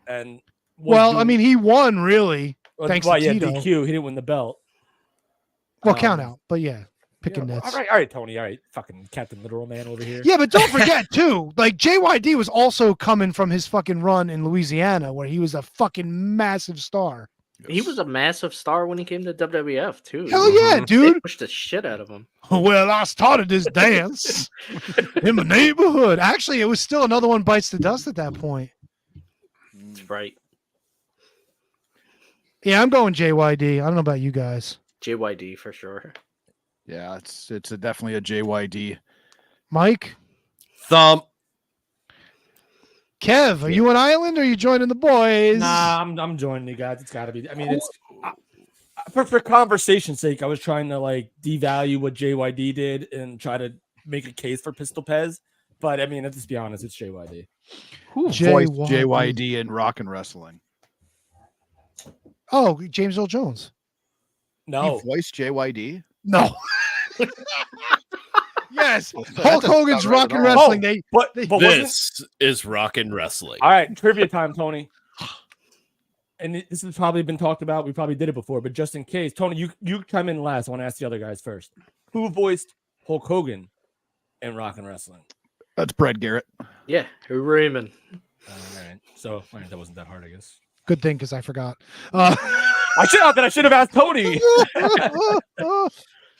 D: And
A: Well, I mean, he won really. Thanks to
D: yeah,
A: Tito.
D: DQ. He didn't win the belt.
A: Well, count out, but yeah, picking
D: Yeah,
A: nets.
D: all right, Tony. All right, fucking Captain Literal Man over here.
A: Yeah, but don't forget too, like JYD was also coming from his fucking run in Louisiana, where he was a fucking massive star.
E: He was a massive star when he came to WWF too.
A: Hell yeah,
E: They
A: dude.
E: pushed the shit out of him.
A: Well, I started this dance in my neighborhood. Actually, it was still another one bites the dust at that point.
E: That's right.
A: Yeah, I'm going JYD. I don't know about you guys.
E: JYD for sure.
B: Yeah, it's definitely a JYD.
A: Mike,
C: Thump.
A: Kev, are you an island or are you joining the boys?
D: Nah, I'm joining you guys. It's got to be. I mean, it's for conversation's sake. I was trying to like devalue what JYD did and try to make a case for Pistol Pez. But I mean, let's be honest, it's JYD.
B: Who
A: JYD?
B: voiced JYD in rock and wrestling?
A: Oh, James Earl Jones.
D: No,
B: He voiced JYD?
A: No. Yes.
B: That
A: Hulk
B: doesn't
A: Hogan's
B: sound right
A: Rock
B: at
A: and
B: all.
A: Wrestling.
D: but wasn't.
C: This is rock and wrestling.
D: All right, trivia time, Tony. And this has probably been talked about. We probably did it before, but just in case, Tony, you chime in last. I want to ask the other guys first. Who voiced Hulk Hogan in Rock and Wrestling?
B: That's Brett Garrett.
E: Yeah, Raymond.
D: All right, so all right, that wasn't that hard, I guess.
A: Good thing because I forgot.
D: I should have asked Tony.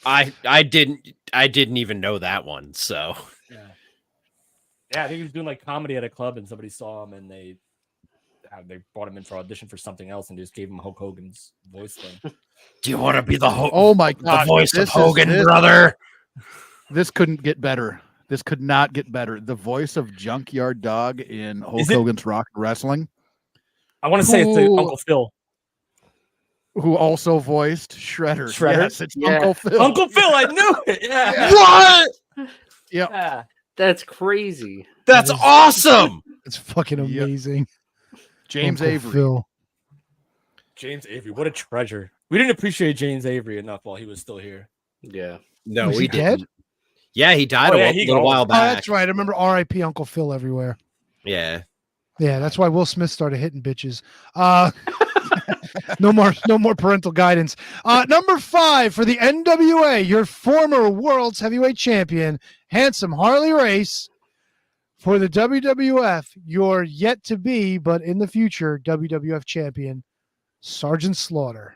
C: I didn't even know that one. So
D: Yeah, I think he was doing like comedy at a club, and somebody saw him, and they brought him in for audition for something else, and just gave him Hulk Hogan's voice thing.
C: do you want to be the
B: Oh my
C: the
B: god,
C: voice of
B: this is-
C: Hogan,
B: this-
C: brother?
B: This couldn't get better. This could not get better. The voice of Junkyard Dog in Hulk
D: Is it-
B: Hogan's Rock Wrestling,
D: I want to say it's
B: Cool.
D: Uncle Phil.
B: who also voiced Shredder.
D: Shredder?
B: Yes, it's
E: Yeah.
B: Uncle Phil.
D: Uncle Phil, I knew it. Yeah.
C: What?
B: Yep.
D: Yeah.
E: That's crazy.
C: That's
A: That is-
C: awesome.
A: It's fucking
B: Yep.
A: amazing.
B: James
A: Uncle
B: Avery.
A: Phil.
D: James Avery, what a treasure. We didn't appreciate James Avery enough while he was still here.
E: Yeah.
C: No,
A: Was
C: we
A: he dead?
C: didn't. Yeah, he died
D: Oh,
C: a
D: yeah,
C: little,
D: he
C: little
D: goes.
C: while
A: Oh,
C: back.
A: that's right. I remember R.I.P. Uncle Phil everywhere.
C: Yeah.
A: Yeah, that's why Will Smith started hitting bitches. No more parental guidance. Number 5 for the NWA, your former world's heavyweight champion, handsome Harley Race. For the WWF, your yet to be, but in the future, WWF champion, Sergeant Slaughter.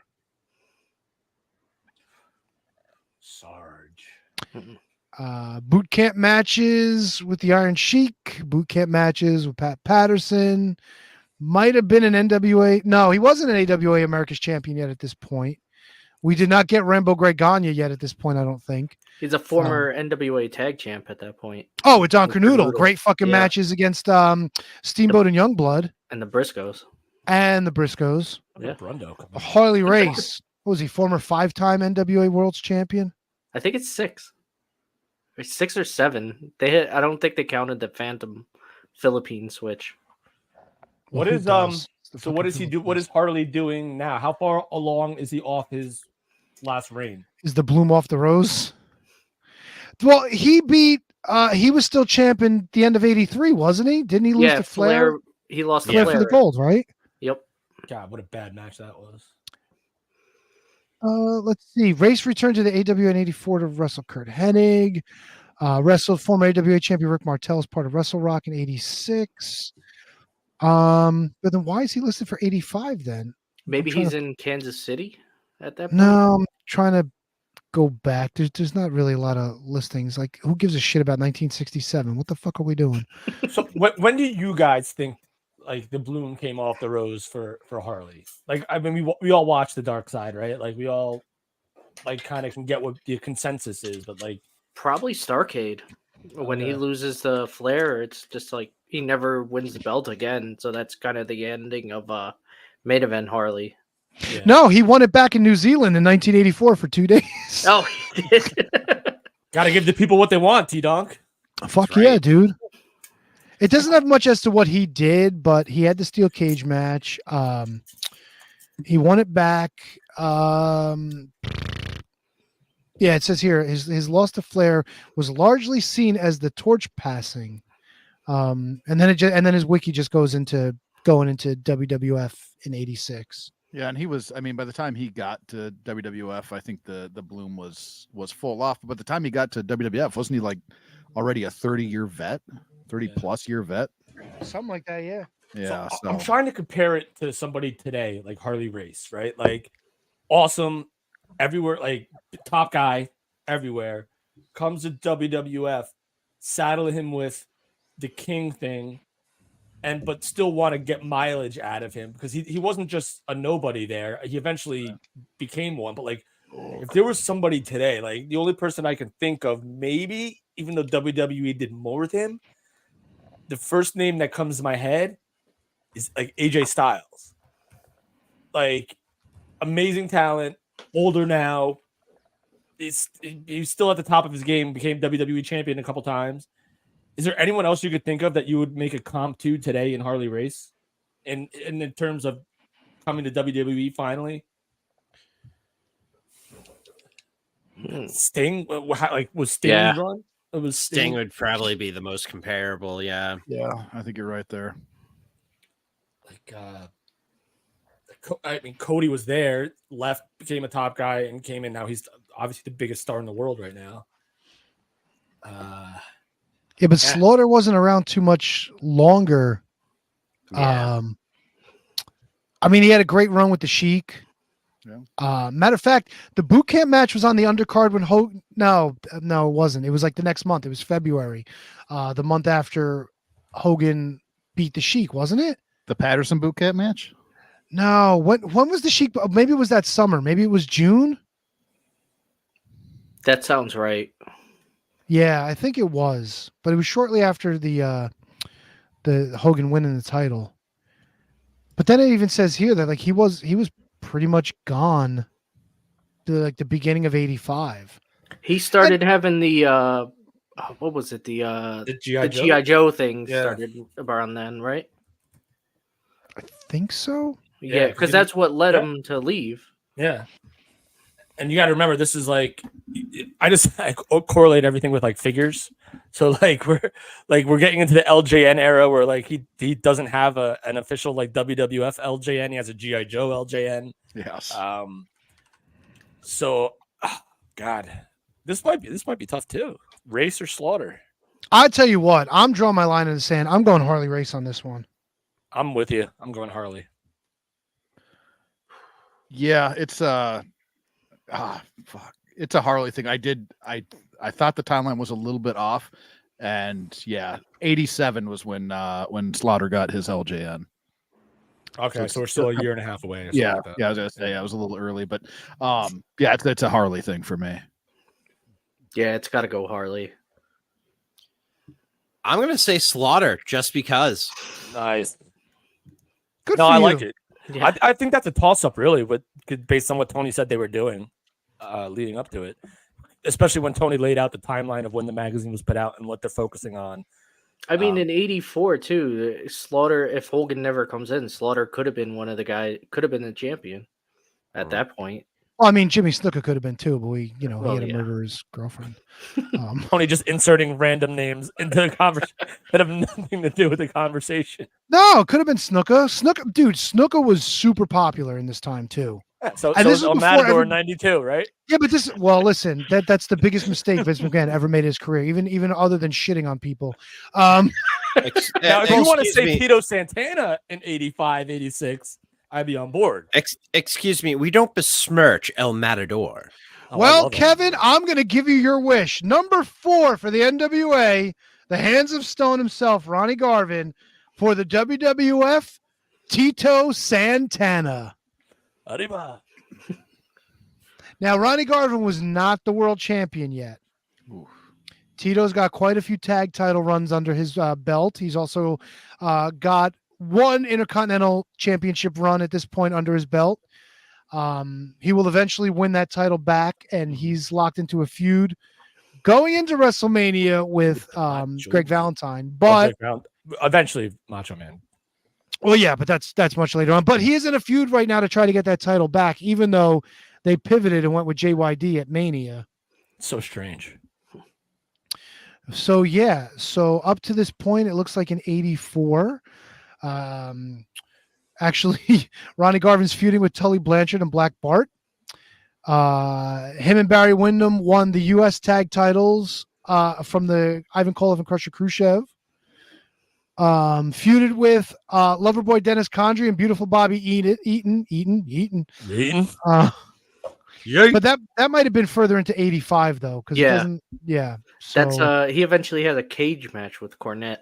D: Sarge.
A: Boot camp matches with the Iron Sheik, boot camp matches with Pat Patterson. Might have been an NWA. No, he wasn't an AWA America's champion yet at this point. We did not get Rambo Greg Gagne yet at this point, I don't think.
E: He's a former NWA tag champ at that point.
A: Oh, with Don
E: With
A: Kernodle.
E: Kernodle.
A: Great fucking
E: Yeah.
A: matches against Steamboat and Youngblood
E: And the Briscoes.
A: and the Briscoes.
E: Yeah.
D: Brundo. Come on.
A: Harley Race. What was he, former 5-time NWA World's Champion?
E: I think it's 6. Or 6 or 7. I don't think they counted the Phantom Philippine switch.
D: What
A: who
D: is,
A: does? It's the
D: So what
A: fucking
D: is he do? What
A: Philippines.
D: is Harley doing now? How far along is he off his last reign?
A: Is the bloom off the rose? Well, he beat. He was still champion at the end of '83, wasn't he? Didn't he lose
E: Yeah,
A: to Flair?
E: He lost to
A: Flair
E: Flair.
A: for the gold, right?
E: Yep.
D: God, what a bad match that was.
A: Let's see. Race returned to the AWA in '84 to wrestle Kurt Hennig. Wrestled former AWA champion Rick Martel as part of Wrestle Rock in '86. But then why is he listed for '85 then?
E: Maybe
A: trying
E: he's
A: to-
E: in Kansas City at that point.
A: No, I'm trying to go back. There's not really a lot of listings. Like, who gives a shit about 1967? What the fuck are we doing?
D: So when do you guys think like the bloom came off the rose for Harley? Like, I mean, we all watch The Dark Side, right? Like, we all like kind of can get what the consensus is, but like,
E: Probably Starcade. When he
D: Okay.
E: loses the Flair, it's just like he never wins the belt again. So that's kind of the ending of main event Harley.
D: yeah.
A: No, he won it back in New Zealand in 1984 for 2 days.
E: Oh, he did.
D: Gotta give the people what they want, T-Donk.
A: Fuck
C: right.
A: yeah, dude. It doesn't have much as to what he did, but he had the steel cage match. He won it back. Yeah, it says here his loss to Flair was largely seen as the torch passing, and then his wiki just goes into going into WWF in '86.
B: Yeah, and he was. I mean, by the time he got to WWF, I think the bloom was full off. But by the time he got to WWF, wasn't he like already a 30-year vet, 30+ year vet?
A: Something like that, yeah.
B: Yeah. So,
D: I'm trying to compare it to somebody today, like Harley Race, right? Like, awesome everywhere, like top guy everywhere. Comes to WWF, saddle him with the King thing, but still want to get mileage out of him because he wasn't just a nobody there. He eventually became one. But like, if there was somebody today, like the only person I can think of, maybe even though WWE did more with him, the first name that comes to my head is like AJ Styles. Like, amazing talent, older now. He's still at the top of his game, became WWE champion a couple times. Is there anyone else you could think of that you would make a comp to today in Harley Race? And in terms of coming to WWE finally? Sting? Like, was Sting
E: Yeah.
D: run? It was
C: Sting would probably be the most comparable. Yeah.
B: yeah, I think you're right there.
D: Like, I mean, Cody was there, left, became a top guy, and came in. Now he's obviously the biggest star in the world right now.
A: Yeah, but Slaughter wasn't around too much longer.
C: Yeah.
A: I mean, he had a great run with the Sheik.
B: Yeah.
A: Matter of fact, the boot camp match was on the undercard when Hogan. No, it wasn't. It was like the next month. It was February, the month after Hogan beat the Sheik, wasn't it?
B: The Patterson boot camp match.
A: No, when was the Sheik? Maybe it was that summer. Maybe it was June.
E: That sounds right.
A: Yeah, I think it was, but it was shortly after the Hogan winning the title. But then it even says here that like he was pretty much gone to like the beginning of '85.
E: He started having the what was it? The
D: G.I. Joe?
E: G.I. Joe thing
D: Yeah.
E: started around then, right?
A: I think so.
E: Yeah, because that's what led him to leave.
D: Yeah. And you got to remember, this is like, I just correlate everything with like figures. So like we're getting into the LJN era where like he doesn't have an official like WWF LJN. He has a GI Joe LJN.
B: Yes.
D: So, God, this might be tough too. Race or Slaughter?
A: I tell you what, I'm drawing my line in the sand. I'm going Harley Race on this one.
D: I'm with you. I'm going Harley.
B: Yeah, it's fuck. It's a Harley thing. I thought the timeline was a little bit off, and yeah, 87 was when Slaughter got his LJN.
D: Okay, so we're still a year and a half away. Or
B: Yeah,
D: like that.
B: yeah, I was gonna say I was a little early, but yeah, it's a Harley thing for me.
E: Yeah, it's got to go Harley.
C: I'm gonna say Slaughter just because.
D: Nice.
A: Good
D: No,
A: for
D: I
A: you.
D: like it.
E: Yeah.
D: I think that's a toss-up, really, based on what Tony said they were doing leading up to it, especially when Tony laid out the timeline of when the magazine was put out and what they're focusing on.
E: I mean, in '84 too, Slaughter. If Hogan never comes in, Slaughter could have been one of the guys. Could have been the champion at that point.
A: Well, I mean, Jimmy Snuka could have been too, but he
E: Well,
A: had to
E: yeah.
A: murder his girlfriend.
D: Tony just inserting random names into the conversation that have nothing to do with the conversation.
A: No, it could have been Snuka. Snuka was super popular in this time too.
D: So
A: And this is
D: El
A: before
D: Matador
A: every-
D: 92, right?
A: Yeah, but listen, that's the biggest mistake Vince McMahon ever made in his career, even other than shitting on people.
D: Now, if you want to
C: Excuse
D: say
C: me.
D: Tito Santana in 85, 86, I'd be on board.
C: Excuse me, we don't besmirch El Matador.
D: Oh, I
A: Well,
D: love it.
A: Kevin, I'm going to give you your wish. Number 4 for the NWA, the Hands of Stone himself, Ronnie Garvin, for the WWF, Tito Santana.
D: Arriba.
A: Now, Ronnie Garvin was not the world champion yet. Tito's got quite a few tag title runs under his belt. He's also got one Intercontinental Championship run at this point under his belt. He will eventually win that title back, and he's locked into a feud going into WrestleMania with Greg Valentine. But
D: Eventually, Macho Man.
A: well, yeah, but that's much later on. But he is in a feud right now to try to get that title back, even though they pivoted and went with JYD at Mania.
D: So strange.
A: So yeah, so up to this point, it looks like in '84. Actually, Ronnie Garvin's feuding with Tully Blanchard and Black Bart. Him and Barry Windham won the U.S. tag titles from the Ivan Koloff and Crusher Khrushchev. Feuded with Loverboy Dennis Condrey and Beautiful Bobby Eaton. But that might have been further into '85 though, because
E: Yeah.
A: it doesn't. Yeah,
E: That's
A: so,
E: he eventually had a cage match with Cornette.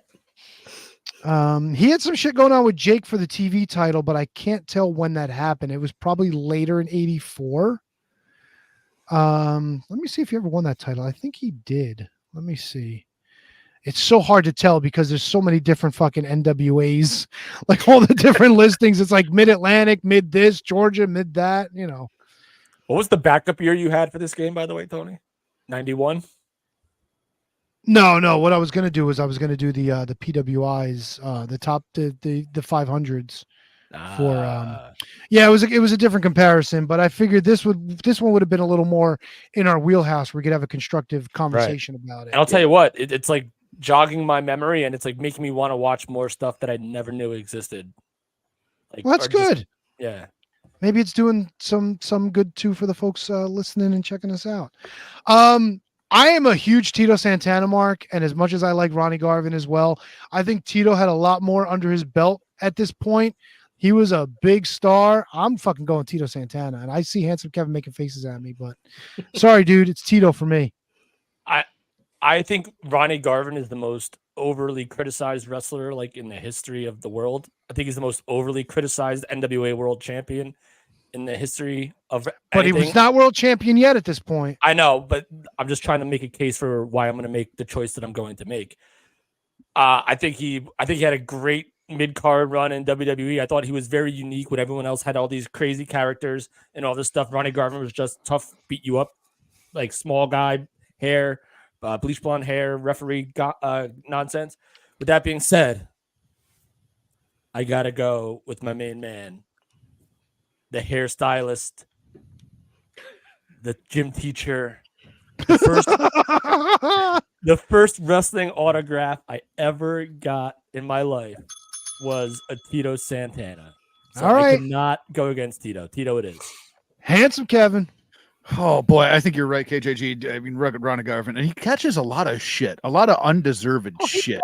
A: he had some shit going on with Jake for the TV title, but I can't tell when that happened. It was probably later in '84. Let me see if he ever won that title. I think he did. Let me see. It's so hard to tell because there's so many different fucking NWAs, like all the different listings. It's like Mid-Atlantic, mid this, Georgia, mid that,
D: What was the backup year you had for this game, by the way, Tony? 91?
A: No. What I was gonna do was I was gonna do the PWIs, the top the 500s for yeah, it was a different comparison, but I figured this one would have been a little more in our wheelhouse where we could have a constructive conversation about it.
D: And I'll tell you what, it's like jogging my memory, and it's like making me want to watch more stuff that I never knew existed. Like,
A: Well, that's
D: or just-
A: good.
D: Yeah.
A: Maybe it's doing some good too for the folks listening and checking us out. I am a huge Tito Santana mark, and as much as I like Ronnie Garvin as well, I think Tito had a lot more under his belt at this point. He was a big star. I'm fucking going Tito Santana, and I see handsome Kevin making faces at me, but sorry, dude, it's Tito for me.
D: I think Ronnie Garvin is the most overly criticized wrestler like in the history of the world. I think he's the most overly criticized NWA World Champion in the history of
A: But he
D: anything.
A: was not world champion yet at this point.
D: I know, but I'm just trying to make a case for why I'm going to make the choice that I'm going to make. I think he had a great mid-card run in WWE. I thought he was very unique when everyone else had all these crazy characters and all this stuff. Ronnie Garvin was just tough, beat you up, like small guy, hair, bleach blonde hair, referee nonsense. With that being said, I got to go with my main man, the hairstylist, the gym teacher, the first wrestling autograph I ever got in my life was a Tito Santana. So
A: All right.
D: I cannot go against Tito. Tito it is.
A: Handsome Kevin.
B: Oh boy, I think you're right, KJG. I mean, Ronnie Garvin, and he catches a lot of shit, a lot of undeserved shit.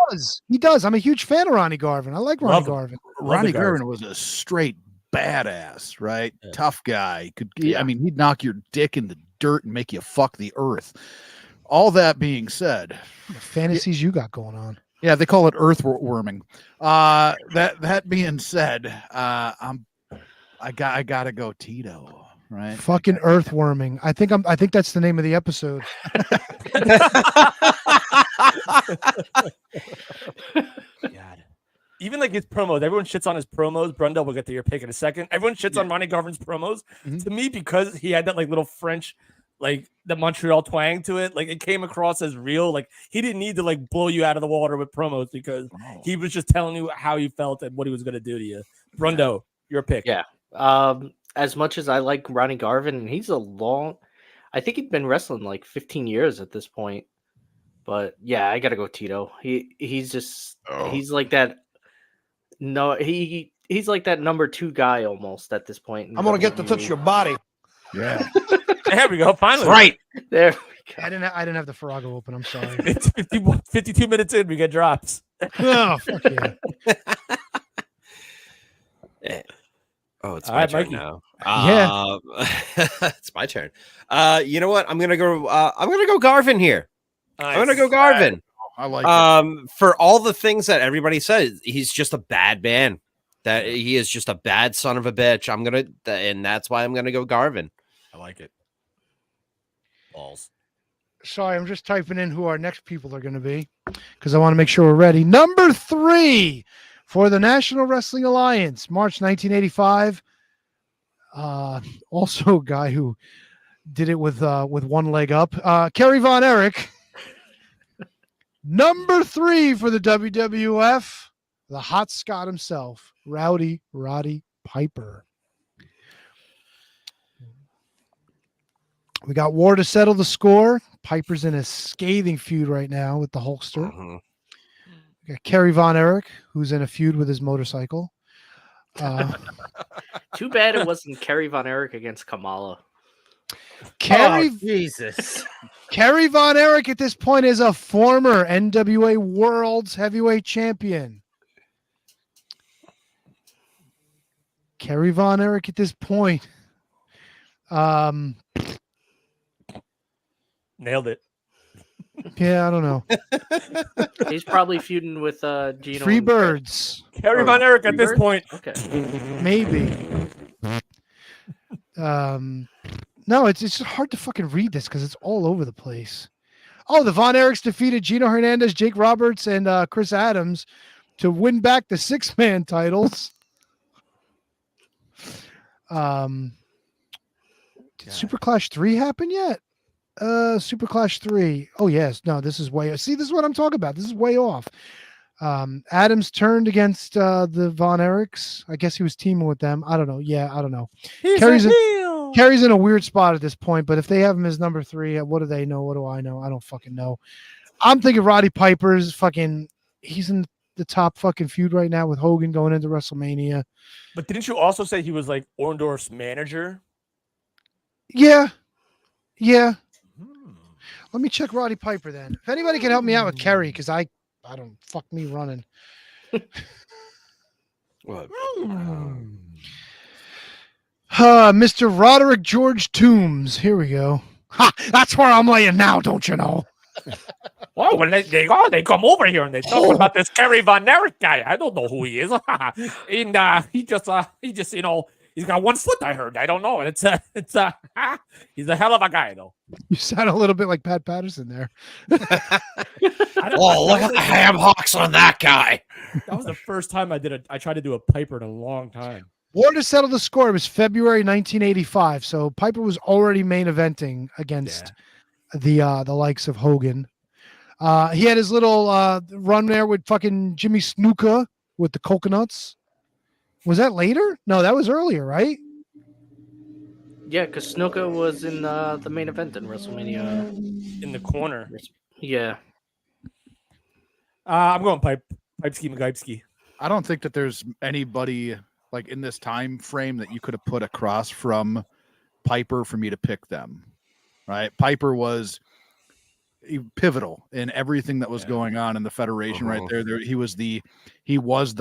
A: He does. I'm a huge fan of Ronnie Garvin. I like Ronnie
D: Love him.
A: Garvin.
B: Ronnie
D: the guys.
B: Garvin was a straight badass, right?
D: Yeah.
B: Tough guy. I mean, he'd knock your dick in the dirt and make you fuck the earth. All that being said,
A: The fantasies you got going on.
B: yeah, they call it earthworming. That being said, I gotta go Tito, right?
A: Fucking earthworming. I think that's the name of the episode.
D: God. Even like his promos, everyone shits on his promos. Brundle, we'll get to your pick in a second. Everyone shits on Ronnie Garvin's promos.
B: Mhm.
D: To me, because he had that like little French, like the Montreal twang to it, like it came across as real. Like he didn't need to like blow you out of the water with promos because he was just telling you how he felt and what he was going to do to you. Brundo, your pick.
E: Yeah. As much as I like Ronnie Garvin, he's I think he'd been wrestling like 15 years at this point. But yeah, I gotta go Tito. He's just he's like that. No, he's like that number 2 guy almost at this point. in
G: I'm gonna get to
E: WWE.
G: touch your body.
B: Yeah.
D: There we go. Finally.
C: Right.
E: There. we go.
A: I didn't have the Farrago open. I'm sorry.
D: It's 52 minutes in. We get drops.
A: Oh, fuck yeah.
C: Oh, it's
D: All
C: my
D: right,
C: turn
D: Mikey.
C: now.
A: Yeah.
C: It's my turn. You know what? I'm gonna go Garvin here. I'm gonna go Garvin.
B: I like it.
C: For all the things that everybody said, he's just a bad man. That he is just a bad son of a bitch. And that's why I'm gonna go Garvin.
D: I like it. Balls.
A: Sorry, I'm just typing in who our next people are going to be because I want to make sure we're ready. Number 3 for the National Wrestling Alliance, March 1985. Also a guy who did it with one leg up. Kerry Von Erich. Number 3 for the WWF, the hot Scot himself, Rowdy Roddy Piper. We got war to settle the score. Piper's in a scathing feud right now with the Hulkster.
C: Mhm.
A: We got Kerry Von Erich, who's in a feud with his motorcycle.
E: Too bad it wasn't Kerry Von Erich against Kamala.
A: Kerry,
C: Jesus.
A: Kerry Von Erich at this point is a former NWA World's Heavyweight Champion. Kerry Von Erich at this point.
D: Nailed it.
A: Yeah, I don't know.
E: He's probably feuding with Gino.
A: Free
E: and-
A: birds,
D: Kerry Von Erich at this
E: Freebird?
D: point.
E: Okay.
A: maybe. No, it's just hard to fucking read this because it's all over the place. Oh, the Von Erichs defeated Gino Hernandez, Jake Roberts, and Chris Adams to win back the 6-man titles. Did Super Clash 3 happen yet? Super Clash 3. Oh, yes. No, this is way. See, this is what I'm talking about. This is way off. Adams turned against the Von Erichs. I guess he was teaming with them. I don't know. Yeah, I don't know. Kerry's in a weird spot at this point, but if they have him as number 3, what do they know? What do I know? I don't fucking know. I'm thinking Roddy Piper's fucking. He's in the top fucking feud right now with Hogan going into WrestleMania.
D: But didn't you also say he was like Orndorff's manager?
A: Yeah. Let me check Roddy Piper then. If anybody can help me out with Kerry, because I don't fuck me running.
C: What?
A: Mr. Roderick George Toombs. Here we go. Ha! That's where I'm laying now, don't you know?
D: Well, when they come over here and they talk about this Kerry Von Erich guy. I don't know who he is. And he just He's got 1 foot. I heard. I don't know. And he's a hell of a guy though.
A: You sound a little bit like Pat Patterson there.
C: Oh, look at the ham hocks on that guy.
D: That was the first time I tried to do a Piper in a long time.
A: War to settle the score. It was February 1985. So Piper was already main eventing against the likes of Hogan. He had his little run there with fucking Jimmy Snuka with the coconuts. Was that later? No, that was earlier, right?
E: Yeah, because Snuka was in the main event in WrestleMania.
D: In the corner.
E: Yeah.
D: I'm going Pipeski McGipski.
B: I don't think that there's anybody like in this time frame that you could have put across from Piper for me to pick them. Right? Piper was pivotal in everything that was going on in the Federation right there. He was the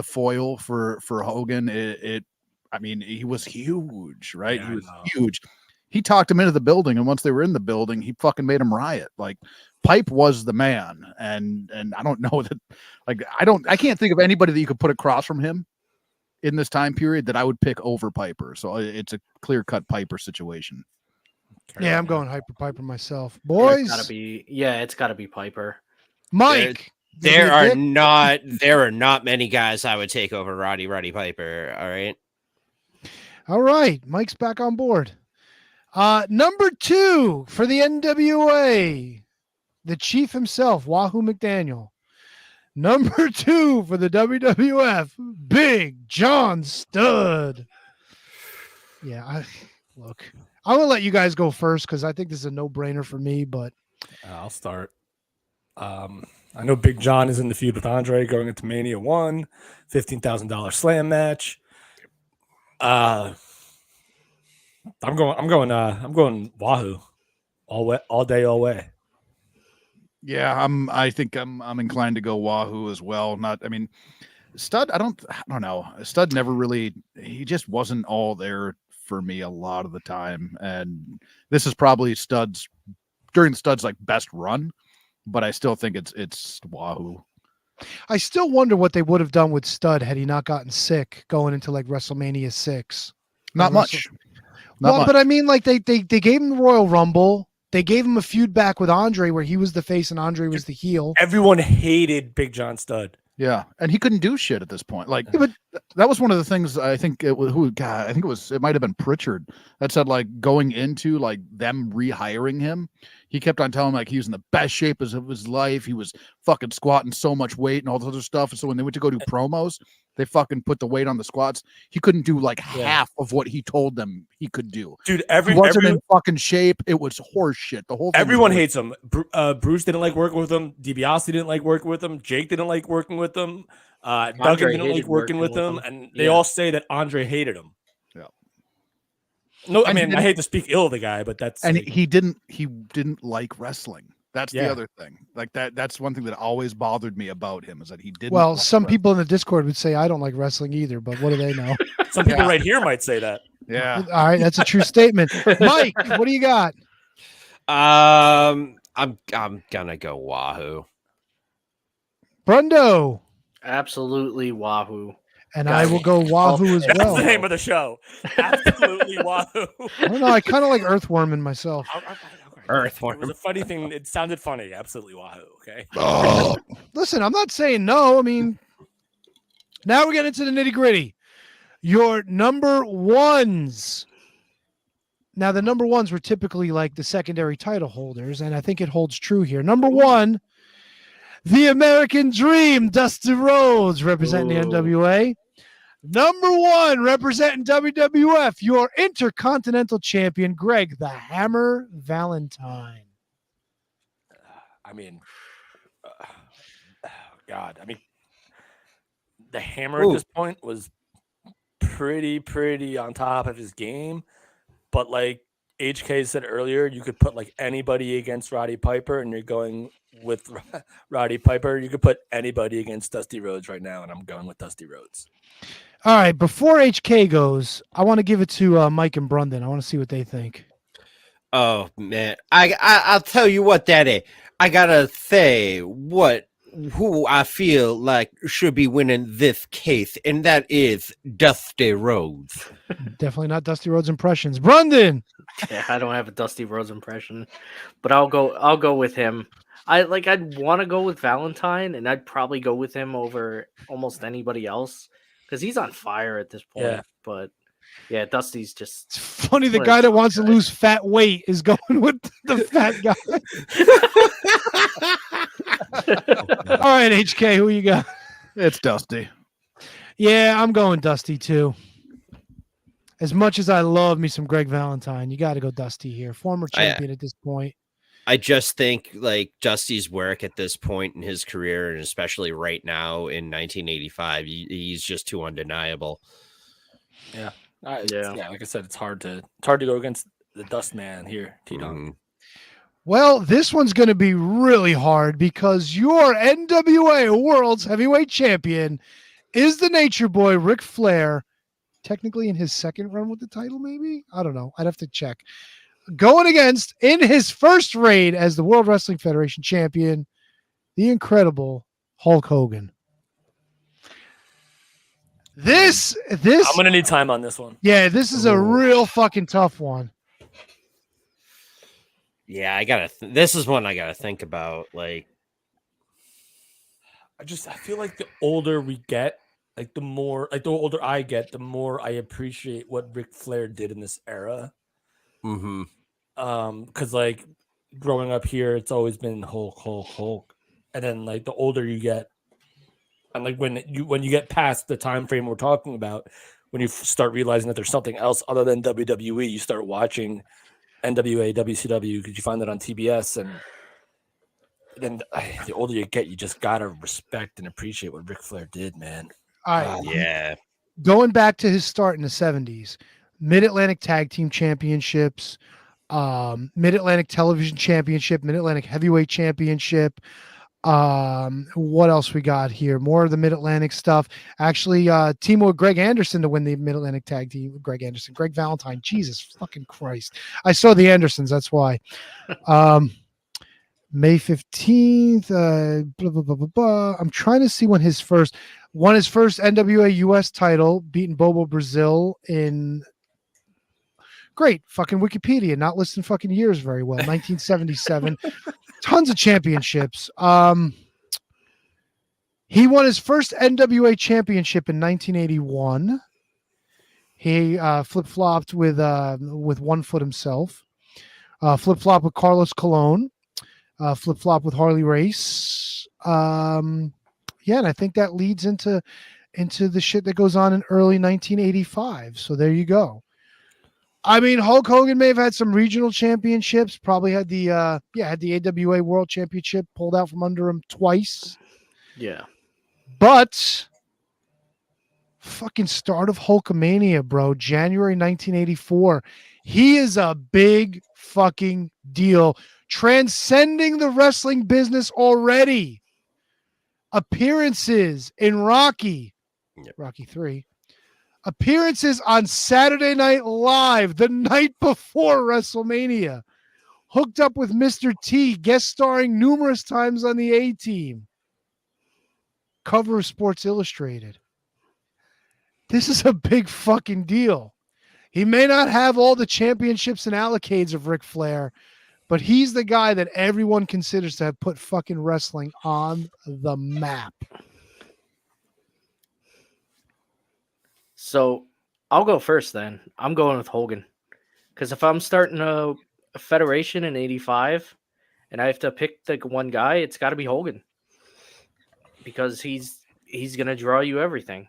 B: foil for Hogan. I mean, he was huge, right?
D: Yeah,
B: he was huge. He talked him into the building, and once they were in the building, he fucking made him riot. Like Pipe was the man, and I don't know that. Like I can't think of anybody that you could put across from him in this time period that I would pick over Piper. So it's a clear cut Piper situation.
A: Yeah, I'm going Hyper Piper myself. Boys,
E: It's gotta be Piper.
A: Mike.
C: There are not many guys I would take over Roddy Piper. All right.
A: All right. Mike's back on board. Number 2 for the NWA, the chief himself, Wahoo McDaniel. Number 2 for the WWF, Big John Studd. Yeah, I'm going to let you guys go first because I think this is a no-brainer for me, but
D: I'll start. I know Big John is in the feud with Andre going into Mania 1, $15,000 slam match. I'm going Wahoo. All day, all way.
B: Yeah, I think I'm inclined to go Wahoo as well. Studd, I don't know. Studd never really, he just wasn't all there for me a lot of the time. And this is probably during Studd's like best run, but I still think it's Wahoo.
A: I still wonder what they would have done with Studd had he not gotten sick going into like WrestleMania 6.
B: Not much.
A: But I mean, like they gave him the Royal Rumble. They gave him a feud back with Andre where he was the face and Andre was the heel.
D: Everyone hated Big John Studd.
B: Yeah, and he couldn't do shit at this point. Like, but that was one of the things I think it was. It might have been Pritchard that said like going into like them rehiring him. He kept on telling like he was in the best shape of his life. He was fucking squatting so much weight and all this other stuff. And so when they went to go do promos, they fucking put the weight on the squats. He couldn't do like half of what he told them he could do.
D: Dude,
B: he wasn't in fucking shape. It was horse shit. The whole thing.
D: Everyone hates him. Bruce didn't like working with him. DiBiase didn't like working with him. Jake didn't like working with him. Duggan didn't like working with him. And they all say that Andre hated him.
B: Yeah.
D: No, I mean, I hate to speak ill of the guy, but that's
B: and he didn't like wrestling. That's the other thing. Like that's one thing that always bothered me about him is that he didn't.
A: Well,
B: like
A: some
B: wrestling.
A: people in the Discord would say I don't like wrestling either, but what do they know?
D: Some people right here might say that.
B: Yeah.
A: All right, that's a true statement. Mike, what do you got?
C: I'm gonna go Wahoo.
A: Brundo.
E: Absolutely Wahoo.
A: And I will go Wahoo as well.
D: That's the name of the show. Absolutely Wahoo.
A: I don't know. I kind of like Earthworming myself.
C: Earthworm.
D: It was a funny thing. It sounded funny. Absolutely Wahoo. Okay.
A: Listen, I'm not saying no. I mean, now we're getting into the nitty gritty. Your number ones. Now, the number ones were typically like the secondary title holders, and I think it holds true here. Number 1, the American Dream, Dusty Rhodes, representing the NWA. Number 1, representing WWF, your Intercontinental Champion, Greg the Hammer Valentine.
D: I mean, God. I mean, the Hammer at this point was pretty on top of his game. But like HK said earlier, you could put like anybody against Roddy Piper, and you're going with Roddy Piper. You could put anybody against Dusty Rhodes right now, and I'm going with Dusty Rhodes.
A: All right, before HK goes, I want to give it to Mike and Brunden. I want to see what they think.
C: Oh man, I'll tell you what, Daddy. I gotta say, what who I feel like should be winning this case, and that is Dusty Rhodes.
A: Definitely not Dusty Rhodes impressions. Brunden.
E: Yeah, I don't have a Dusty Rhodes impression, but I'll go with him. I'd want to go with Valentine, and I'd probably go with him over almost anybody else because he's on fire at this point.
D: Yeah.
E: But yeah, Dusty's just
A: It's funny. The
E: What a
A: guy that
E: tough
A: wants to
E: guy.
A: lose fat weight is going with the fat guy. All right, HK, who you got?
B: It's Dusty.
A: Yeah, I'm going Dusty too. As much as I love me some Greg Valentine, you got to go Dusty here. Former champion at this point.
C: I just think like Dusty's work at this point in his career, and especially right now in 1985, he's just too undeniable.
D: Yeah.
E: Yeah.
D: Yeah, like I said, it's hard to go against the Dust Man here, T-Dog.
C: Mhm.
A: Well, this one's going to be really hard because your NWA World's Heavyweight Champion is the Nature Boy, Ric Flair. Technically in his second run with the title, maybe? I don't know. I'd have to check. Going against, in his first reign as the World Wrestling Federation champion, the incredible Hulk Hogan. This
D: I'm gonna need time on this one.
A: yeah, this is a real fucking tough one.
C: Yeah, I gotta. This is one I gotta think about. Like,
D: I feel like the older we get, like the older I get, the more I appreciate what Ric Flair did in this era. Because like growing up here, it's always been Hulk, and then like the older you get, and like when you get past the time frame we're talking about, when you start realizing that there's something else other than WWE, you start watching NWA, WCW because you find that on TBS, and then the older you get, you just gotta respect and appreciate what Ric Flair did, man.
A: All right.
C: yeah,
A: Going back to his start in the 70s, Mid-Atlantic Tag Team Championships, Mid-Atlantic Television Championship, Mid-Atlantic Heavyweight Championship. What else we got here? More of the Mid-Atlantic stuff. Actually, team with Greg Anderson to win the Mid-Atlantic Tag Team. Greg Valentine. Jesus fucking Christ. I saw the Andersons. That's why. May 15th. Blah, blah, blah, blah, blah. I'm trying to see when won his first NWA US title, beating Bobo Brazil in great fucking Wikipedia, not listing fucking years very well. 1977. Tons of championships. He won his first NWA championship in 1981. He flip-flopped with 1 foot himself. Flip-flop with Carlos Colon. Flip-flop with Harley Race. Yeah, and I think that leads into the shit that goes on in early 1985. So there you go. I mean, Hulk Hogan may have had some regional championships. Probably had the AWA World Championship pulled out from under him twice.
E: yeah.
A: But fucking start of Hulkamania, bro. January 1984. He is a big fucking deal, transcending the wrestling business already. Appearances in Rocky 3. Appearances on Saturday Night Live the night before WrestleMania. Hooked up with Mr. T, guest starring numerous times on the A-Team. Cover of Sports Illustrated. This is a big fucking deal. He may not have all the championships and allocades of Ric Flair, but he's the guy that everyone considers to have put fucking wrestling on the map.
E: So I'll go first then. I'm going with Hogan. Because if I'm starting a federation in 85 and I have to pick the one guy, it's got to be Hogan. Because he's going to draw you everything.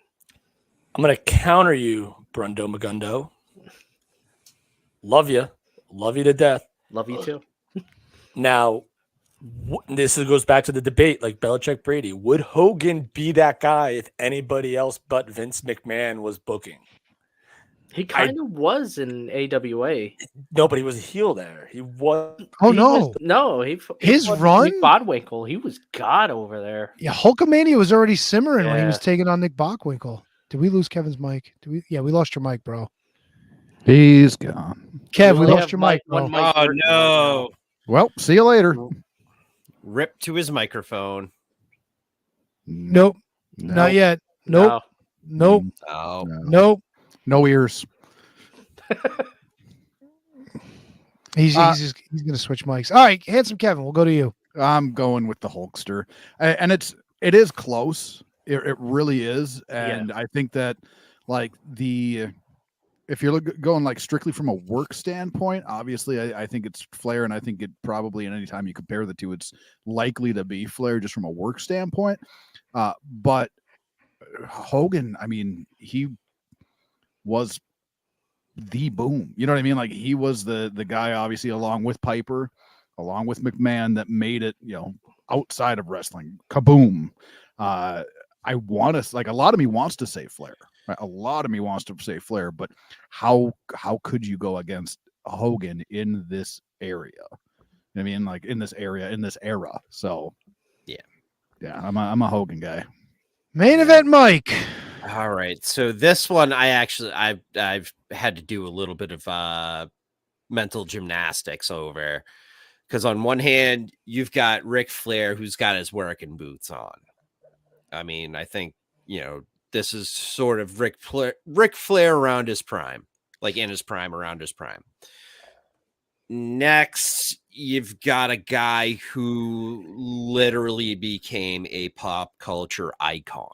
D: I'm gonna counter you, Brundo Magundo. Love you to death.
E: Love you too.
D: Now, this goes back to the debate, like Belichick Brady. Would Hogan be that guy if anybody else but Vince McMahon was booking?
E: He kind of was in AWA.
D: No, but he was a heel there. He was.
A: Oh,
E: He
A: no.
E: was- no,
A: His
E: was
A: run?
E: Nick Bodwinkle. He was God over there.
A: Yeah, Hulkamania was already simmering when he
E: Yeah.
A: was taking on Nick Bockwinkel. Did we lose Kevin's mic? Yeah, we lost your mic, bro.
B: He's gone.
A: Kev, we
E: only
A: lost
E: have
A: your mic,
E: one
A: bro.
E: mic
C: Oh,
E: working right
C: no.
E: now.
B: Well, see you later.
C: Rip to his microphone.
A: Nope.
B: No.
A: Not yet. Nope. Nope.
C: Oh,
A: Nope.
B: No ears.
A: He's gonna switch mics. All right, handsome Kevin, we'll go to you.
B: I'm going with the Hulkster, and it is close. It really is, and I think that like if you're going like strictly from a work standpoint, obviously I think it's Flair, and I think it probably in any time you compare the two, it's likely to be Flair just from a work standpoint. But Hogan, I mean, he was the boom. You know what I mean? Like he was the guy, obviously, along with Piper, along with McMahon, that made it, outside of wrestling. Kaboom. I want to, like, a lot of me wants to say Flair. Right? A lot of me wants to say Flair, but how could you go against Hogan in this area? I mean, like in this area, in this era. So yeah, I'm a Hogan guy.
A: Main event, Mike.
C: all right. So this one, I've had to do a little bit of mental gymnastics over, because on one hand, you've got Ric Flair, who's got his working boots on. I mean, I think, this is sort of Ric Flair around his prime, like in his prime, around his prime. Next, you've got a guy who literally became a pop culture icon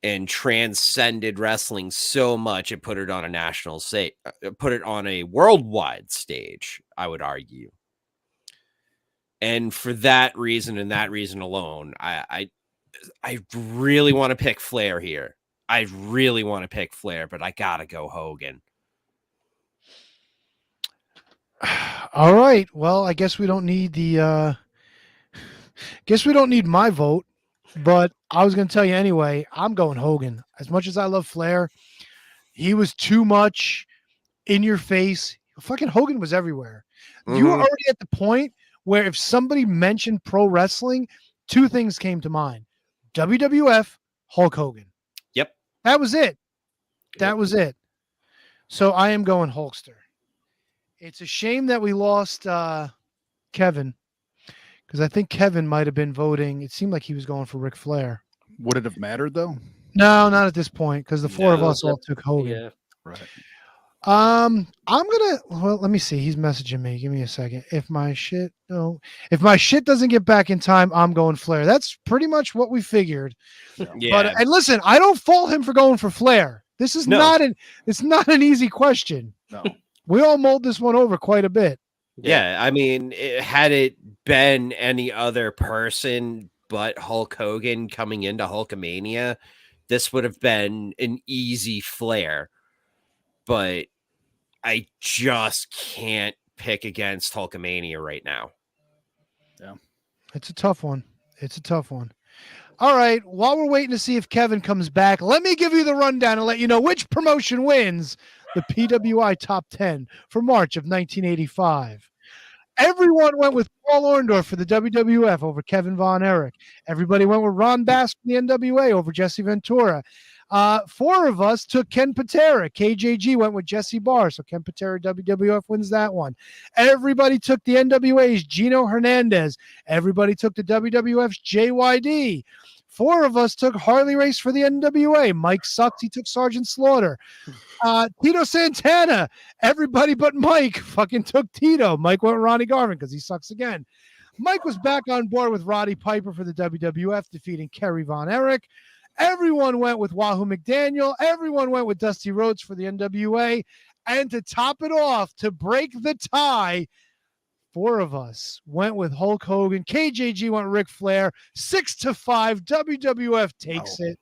C: and transcended wrestling so much it put it on a national stage, put it on a worldwide stage, I would argue. And for that reason and that reason alone, I really want to pick Flair here. I really want to pick Flair, but I gotta go Hogan.
A: All right. Well, I guess we don't need my vote, but I was going to tell you anyway, I'm going Hogan. As much as I love Flair, he was too much in your face. Fucking Hogan was everywhere. You were already at the point where if somebody mentioned pro wrestling, two things came to mind. WWF, Hulk Hogan.
C: Yep.
A: That was it. That was it. So I am going Hulkster. It's a shame that we lost Kevin, because I think Kevin might have been voting. It seemed like he was going for Ric Flair.
B: Would it have mattered though?
A: No, not at this point, because the four of us all took Hogan.
E: Yeah.
B: Right.
A: Let me see. He's messaging me. Give me a second. If my shit doesn't get back in time, I'm going Flair. That's pretty much what we figured.
C: Yeah.
A: But and listen, I don't fault him for going for Flair. This is not an easy question.
B: No.
A: We all mulled this one over quite a bit.
C: Yeah, I mean, had it been any other person but Hulk Hogan coming into Hulkamania, this would have been an easy Flair. But I just can't pick against Hulkamania right now.
B: Yeah.
A: It's a tough one. All right. While we're waiting to see if Kevin comes back, let me give you the rundown and let you know which promotion wins the PWI Top 10 for March of 1985. Everyone went with Paul Orndorff for the WWF over Kevin Von Erich. Everybody went with Ron Bass for the NWA over Jesse Ventura. Four of us took Ken Patera. KJG went with Jesse Barr, so Ken Patera WWF wins that one. Everybody took the NWA's Gino Hernandez. Everybody took the WWF's JYD. Four of us took Harley Race for the NWA. Mike sucks. He took Sergeant Slaughter. Tito Santana. Everybody but Mike fucking took Tito. Mike went with Ronnie Garvin because he sucks again. Mike was back on board with Roddy Piper for the WWF, defeating Kerry Von Erich. Everyone went with Wahoo McDaniel. Everyone went with Dusty Rhodes for the NWA. And to top it off, to break the tie, four of us went with Hulk Hogan. KJG went Ric Flair. 6-5. WWF takes it.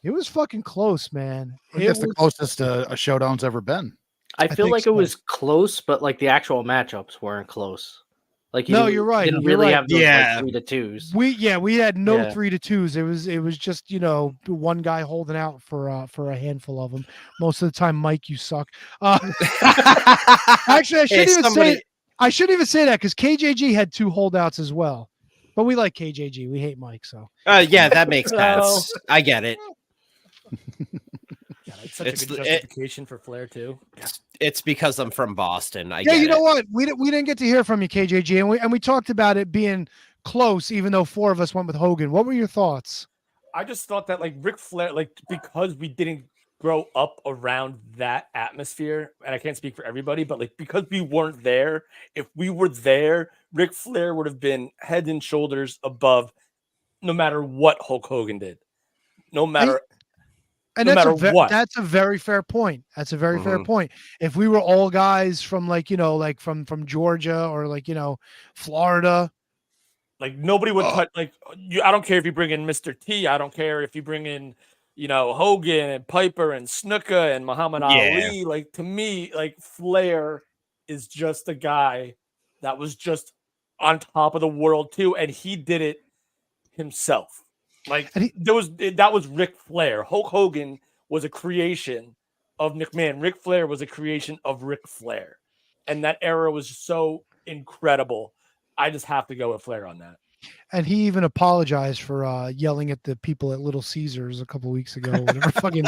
A: It was fucking close, man.
B: I think that's the closest a showdown's ever been.
E: I feel
A: think
E: like
A: so.
E: it was close, but like the actual matchups weren't close. Like
A: You're right.
E: Didn't
A: You're
E: really
A: right.
E: have those
C: Yeah.
E: like 3-2s.
A: We had no
E: Yeah.
A: 3-2s. It was just one guy holding out for a handful of them. Most of the time, Mike, you suck. Actually, I shouldn't even say that because KJG had two holdouts as well. But we like KJG. We hate Mike, so
C: Yeah, that makes sense. I get it.
D: Yeah, it's such
C: It's
D: a good
C: the-
D: justification for Flair too.
C: It's because I'm from Boston. I
A: yeah.
C: get
A: You know
C: it.
A: what? We didn't get to hear from you, KJG, and we talked about it being close, even though 4 of us went with Hogan. What were your thoughts?
D: I just thought that like Ric Flair, like because we didn't grow up around that atmosphere, and I can't speak for everybody, but like because we weren't there, if we were there, Ric Flair would have been head and shoulders above no matter what Hulk Hogan did. No matter
A: And
D: no matter what.
A: That's a very fair point. That's a very fair point. If we were all guys from like, like from Georgia or like, Florida,
D: like nobody would touch like you. I don't care if you bring in Mr. T. I don't care if you bring in, Hogan and Piper and Snuka and Muhammad Ali. Like to me, like Flair is just a guy that was just on top of the world too, and he did it himself. Like that was Ric Flair. Hulk Hogan was a creation of McMahon. Ric Flair was a creation of Ric Flair, and that era was so incredible. I just have to go with Flair on that.
A: And he even apologized for yelling at the people at Little Caesars a couple weeks ago. Whatever fucking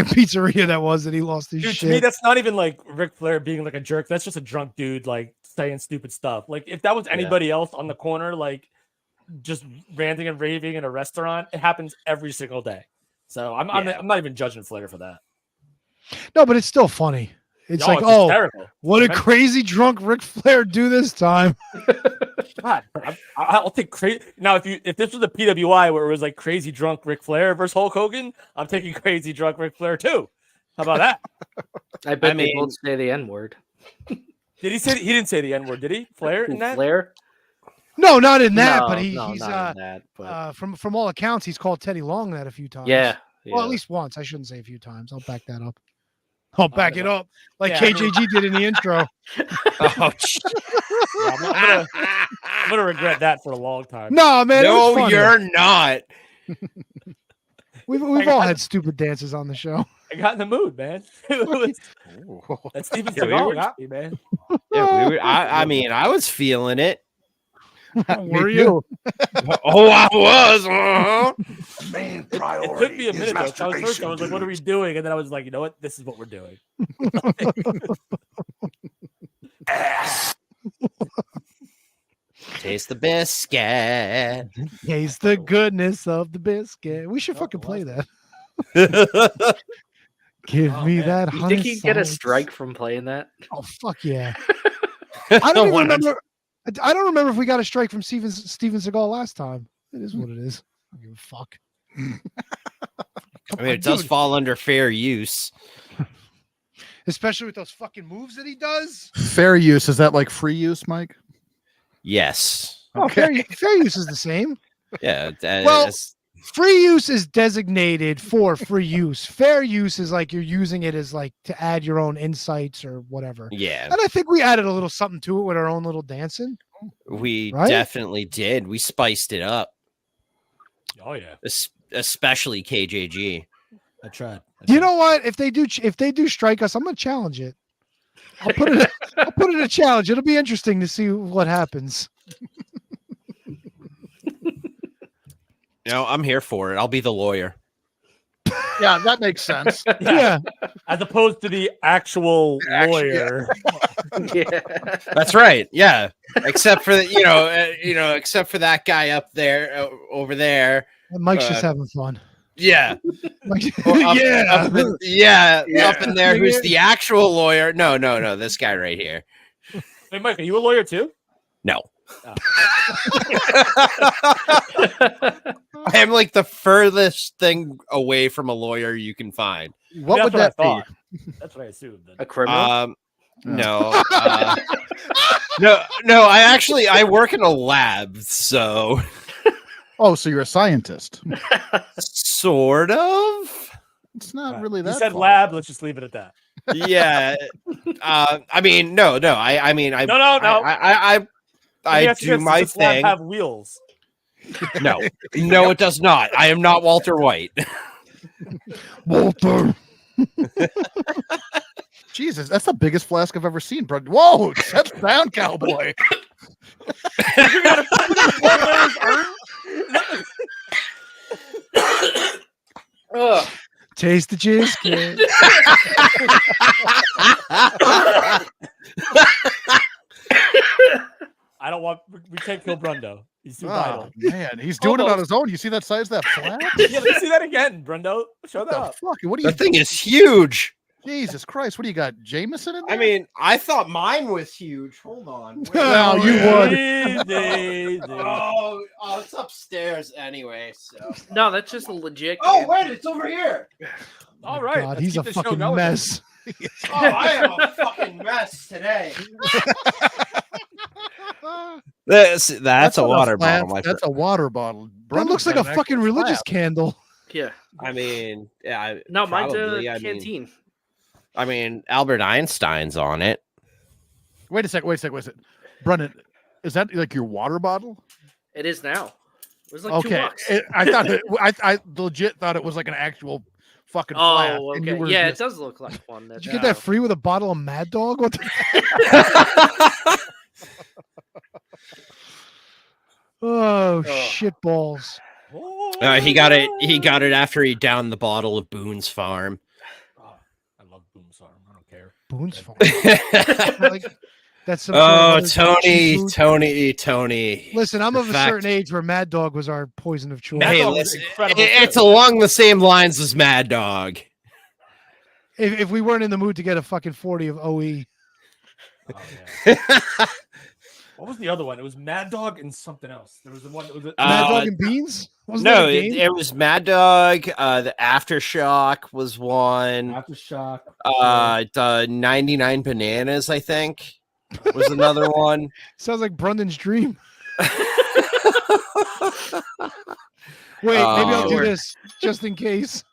A: pizzeria that was that he lost his
D: Dude,
A: shit.
D: to me, that's not even like Ric Flair being like a jerk. That's just a drunk dude like saying stupid stuff. Like if that was anybody else on the corner, like just ranting and raving in a restaurant, it happens every single day. So I'm not even judging Flair for that.
A: No, but it's still funny. It's like,
D: hysterical.
A: What a crazy drunk Ric Flair do this time.
D: God, I'll take crazy. Now, if this was a PWI where it was like crazy drunk Ric Flair versus Hulk Hogan, I'm taking crazy drunk Ric Flair too. How about that?
E: I bet they both say the N-word.
D: Did he say he didn't say the N-word? Did he? Flair in that?
E: Flair?
A: No, not in that. But
E: he's
A: not in that, but... from all accounts, he's called Teddy Long that a few times.
E: Yeah.
A: Well, at least once. I shouldn't say a few times. I'll back that up. I'll back it up like KJG did in the intro.
D: I'm gonna regret that for a long time.
A: No, man.
C: No, you're not.
A: We've all had stupid dances on the show.
D: I got in the mood, man. That's Steven Seagal got me, man.
C: Yeah, I mean, I was feeling it.
A: Were you?
C: Oh, I was.
G: Man,
D: It took me a minute though. I was like, "What are we doing?" And then I was like, "You know what? This is what we're doing."
C: Taste the biscuit.
A: Taste the goodness of the biscuit. We should fucking play that. Give me that.
E: You think he'd get a strike from playing that?
A: Oh fuck yeah! I don't even remember. I don't remember if we got a strike from Steven Seagal last time. It is what it is. I don't give a fuck.
C: I mean, it does fall under fair use.
A: Especially with those fucking moves that he does.
B: Fair use, is that like free use, Mike?
C: Yes.
A: Oh, fair use is the same.
C: Yeah.
A: Well, free use is designated for free use. Fair use is like you're using it as like to add your own insights or whatever.
C: Yeah.
A: And I think we added a little something to it with our own little dancing.
C: We definitely did. We spiced it up.
D: Oh yeah.
C: Especially KJG.
D: I tried.
A: You know what? If they do strike us, I'm gonna challenge it. I'll put it in a challenge. It'll be interesting to see what happens.
C: I'm here for it. I'll be the lawyer.
B: Yeah, that makes sense.
A: Yeah.
D: As opposed to the actual lawyer.
E: Yeah.
C: That's right. Yeah. Except for except for that guy up there, over there.
A: Mike's just having fun.
C: Yeah.
A: Up
C: in there. Who's the actual lawyer? No. This guy right here.
D: Hey, Mike, are you a lawyer too?
C: No. Oh. I am like the furthest thing away from a lawyer you can find.
B: What would that be?
D: That's what I assumed.
E: A criminal?
C: No. No. I work in a lab, so.
B: Oh, so you're a scientist?
C: Sort of.
B: It's not really that.
D: You said
B: far.
D: lab. Let's just leave it at that.
C: Yeah. I mean, no. I mean, I do my thing.
D: Have wheels.
C: No, it does not. I am not Walter White.
A: Walter.
B: Jesus, that's the biggest flask I've ever seen, bro. Whoa, set down, cowboy.
D: You got a
A: Taste the cheesecake.
D: I don't want. We can't kill Brundo. He's too
B: Oh,
D: vital.
B: man, he's doing it on his own. You see that size of that flap?
D: Yeah, let's see that again, Brundo. Show that
B: the
D: up.
B: fuck? What do you?
C: The thing is huge.
B: Jesus Christ! What do you got, Jameson in there?
C: I mean, I thought mine was huge. Hold on.
B: Well, you would.
C: Oh, it's upstairs anyway. So.
E: No, that's just a legit.
C: Oh wait, it's over here.
D: All right.
A: God,
D: let's
A: he's a
D: keep the show
A: fucking
D: going.
A: mess.
C: Oh, I am a fucking mess today. That's a
B: not
C: water
B: flap,
C: bottle. My
B: That's a water bottle.
A: That
B: Brundle's
A: looks like
B: got
A: a
B: an
A: fucking
B: actual
A: religious
B: flap.
A: candle.
E: Yeah.
C: I mean, yeah.
E: No, mine's
C: probably,
E: a canteen.
C: I mean, Albert Einstein's on it.
B: Wait a second. Brunden, is that like your water bottle?
E: It is now. It was like
B: Okay,
E: $2.
B: I thought I legit thought it was like an actual fucking flap.
E: Oh,
B: and you
E: okay.
B: were
E: Yeah, it
B: just-
E: does look like one.
A: Did you get that free with a bottle of Mad Dog? What the Oh, shit balls.
C: He got it. He got it after he downed the bottle of Boone's Farm.
D: Oh, I love Boone's Farm. I don't care.
A: Boone's Farm. Like, that's some
C: Oh,
A: sort of cheap food.
C: Tony.
A: Listen, I'm
C: The
A: of a
C: fact-
A: certain age where Mad Dog was our poison of choice.
D: Mad
C: Hey,
D: Dog was
C: listen,
D: incredible,
C: it's
D: too.
C: along the same lines as Mad Dog.
A: If we weren't in the mood to get a fucking 40 of OE,
D: Oh, yeah. What was the other one? It was Mad Dog and something else. There was the one that was
A: Mad
C: Uh,
A: Dog and Beans? Wasn't
C: No,
A: that a game?
C: it was Mad Dog. The Aftershock was one.
D: Aftershock.
C: The 99 Bananas, I think, was another one.
A: Sounds like Brunden's dream. Wait, maybe I'll do
C: Sure.
A: this just in case.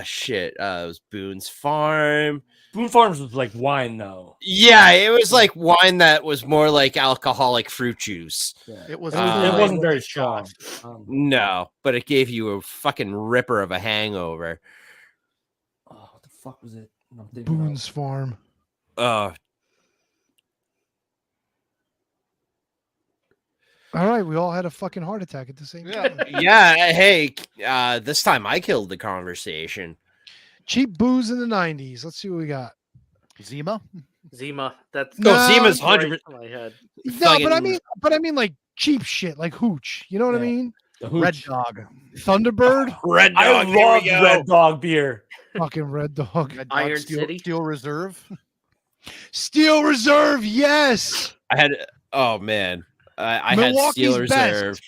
C: Shit. It was Boone's Farm.
D: Boone Farms was like wine, though.
C: Yeah, it was like wine that was more like alcoholic fruit juice.
B: It was.
D: It wasn't very strong.
C: No, but it gave you a fucking ripper of a hangover.
D: Oh, what the fuck was it? I'm thinking of-
A: Boone's Farm.
C: Uh,
A: All right, we all had a fucking heart attack at the same time.
C: yeah. Hey, this time I killed the conversation.
A: Cheap booze in the 90s. Let's see what we got.
B: Zima.
E: Zima. That's
C: No,
A: No,
C: Zima's
E: right
C: 100%.
E: in my head.
A: No, but I mean like cheap shit, like hooch. You know what I
D: Yeah.
A: mean?
D: The Hooch.
B: Red Dog.
A: Thunderbird,
C: Red
D: I
C: Dog. here
D: love
C: we go.
D: Red Dog beer.
A: fucking Red Dog.
B: Red Dog,
E: Iron
B: Steel,
E: City?
B: Steel Reserve.
A: Steel Reserve, yes.
C: I had. Oh man, I had
A: Milwaukee's
C: Steel
A: best.
C: Reserve.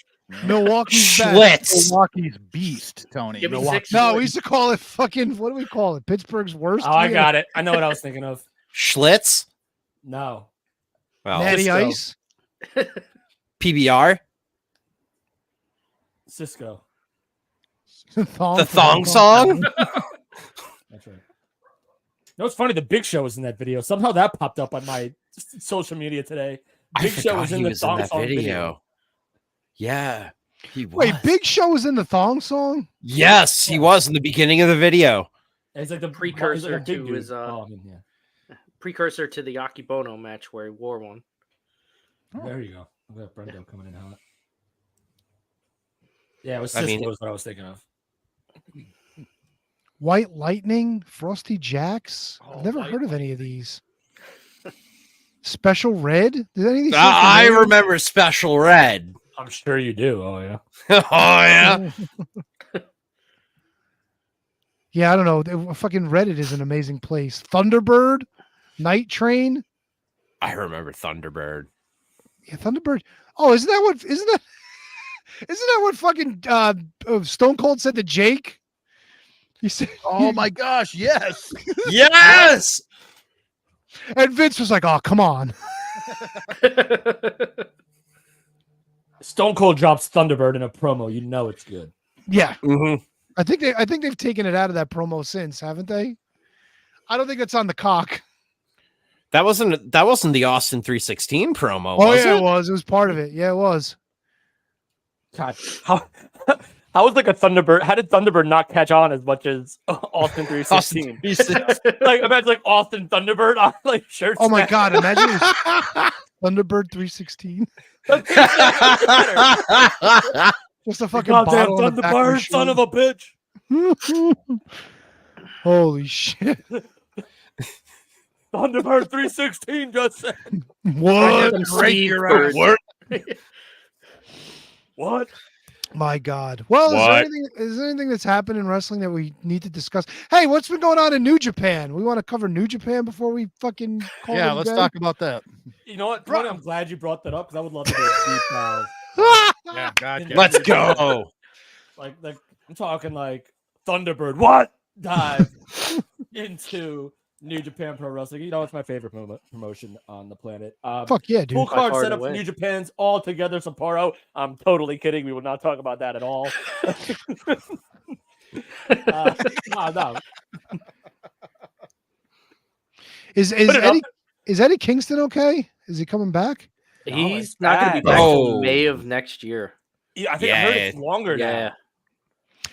A: Milwaukee's best.
C: Schlitz.
B: Milwaukee's Beast, Tony.
E: Give me
B: Milwaukee.
E: six.
A: No, we used to call it fucking. What do we call it? Pittsburgh's worst.
D: Oh, I
A: Yeah.
D: got it. I know what I was thinking of.
C: Schlitz.
D: No.
C: Well,
A: Natty
D: Cisco.
A: Ice.
C: PBR.
D: Cisco.
A: The
C: Thong Song.
D: That's right. No, it's funny. The Big Show was in that video. Somehow that popped up on my social media today.
C: I
D: Big Show
C: forgot
D: was
C: he
D: in the
C: was in
D: Thong
C: that
D: Song
C: video.
D: video.
C: Yeah, he was.
A: Wait, Big Show was in the Thong Song.
C: Yes, he was in the beginning of the video.
D: And it's like the
E: Precursor
D: he's like a big
E: to
D: dude.
E: his,
D: Oh, I mean, yeah.
E: Precursor to the Akibono match where he wore one.
D: There you go. Look at Brendo coming in hot. Yeah, it was
C: I
D: Cisco
C: mean-
D: was what I was thinking of.
A: White Lightning, Frosty Jacks. I've
E: Oh,
A: never
E: White
A: heard of any of these. Special Red. Did any of these?
C: I remember Special Red.
D: I'm sure you do. Oh yeah.
C: Oh yeah.
A: Yeah, I don't know. Fucking Reddit is an amazing place. Thunderbird, Night Train.
C: I remember Thunderbird.
A: Yeah, Thunderbird. Oh, isn't that what fucking Stone Cold said to Jake? He said,
B: Oh my gosh, yes.
C: Yes.
A: and Vince was like, "Oh, come on."
D: Stone Cold drops Thunderbird in a promo. You know it's good.
A: Yeah,
C: Mm-hmm.
A: I think they've taken it out of that promo since, haven't they? I don't think that's on the cock.
C: That wasn't the Austin 316 promo.
A: Oh
C: was
A: yeah,
C: it?
A: it was. It was part of it. Yeah, it was.
D: God, how was like a Thunderbird? How did Thunderbird not catch on as much as Austin 316? Like imagine like Austin Thunderbird on like shirts.
A: Oh my god! Imagine it was Thunderbird 316. Just a fucking
D: Goddamn
A: bottle on the back of
D: Thunderbird,
A: his
D: son of
A: shoe.
D: a bitch.
A: Holy shit!
D: Thunderbird 316 just said.
A: What?
E: Some Steve Bird.
D: What?
A: My God. Well,
C: What?
A: is there anything that's happened in wrestling that we need to discuss? Hey, what's been going on in New Japan? We want to cover New Japan before we fucking call it
B: Yeah,
A: a
B: let's
A: day?
B: talk about that.
D: You know what, Tony? I'm glad you brought that up because I would love to do a deep dive.
B: Yeah, gotcha.
C: Let's go.
D: Like I'm talking like Thunderbird. What dive into New Japan Pro Wrestling? You know, it's my favorite promotion on the planet.
A: Fuck yeah, dude.
D: Full
E: By
D: card
E: far
D: set
E: and
D: up for
E: away.
D: New Japan's all together Sapporo. I'm totally kidding. We will not talk about that at all. No.
A: Is
D: Put it up.
A: Eddie Kingston okay? Is he coming back?
E: He's
D: it's
E: not going to be
D: bad.
E: back
C: Oh.
E: till May of next year.
D: Yeah, I think I heard it's longer now.
E: Yeah.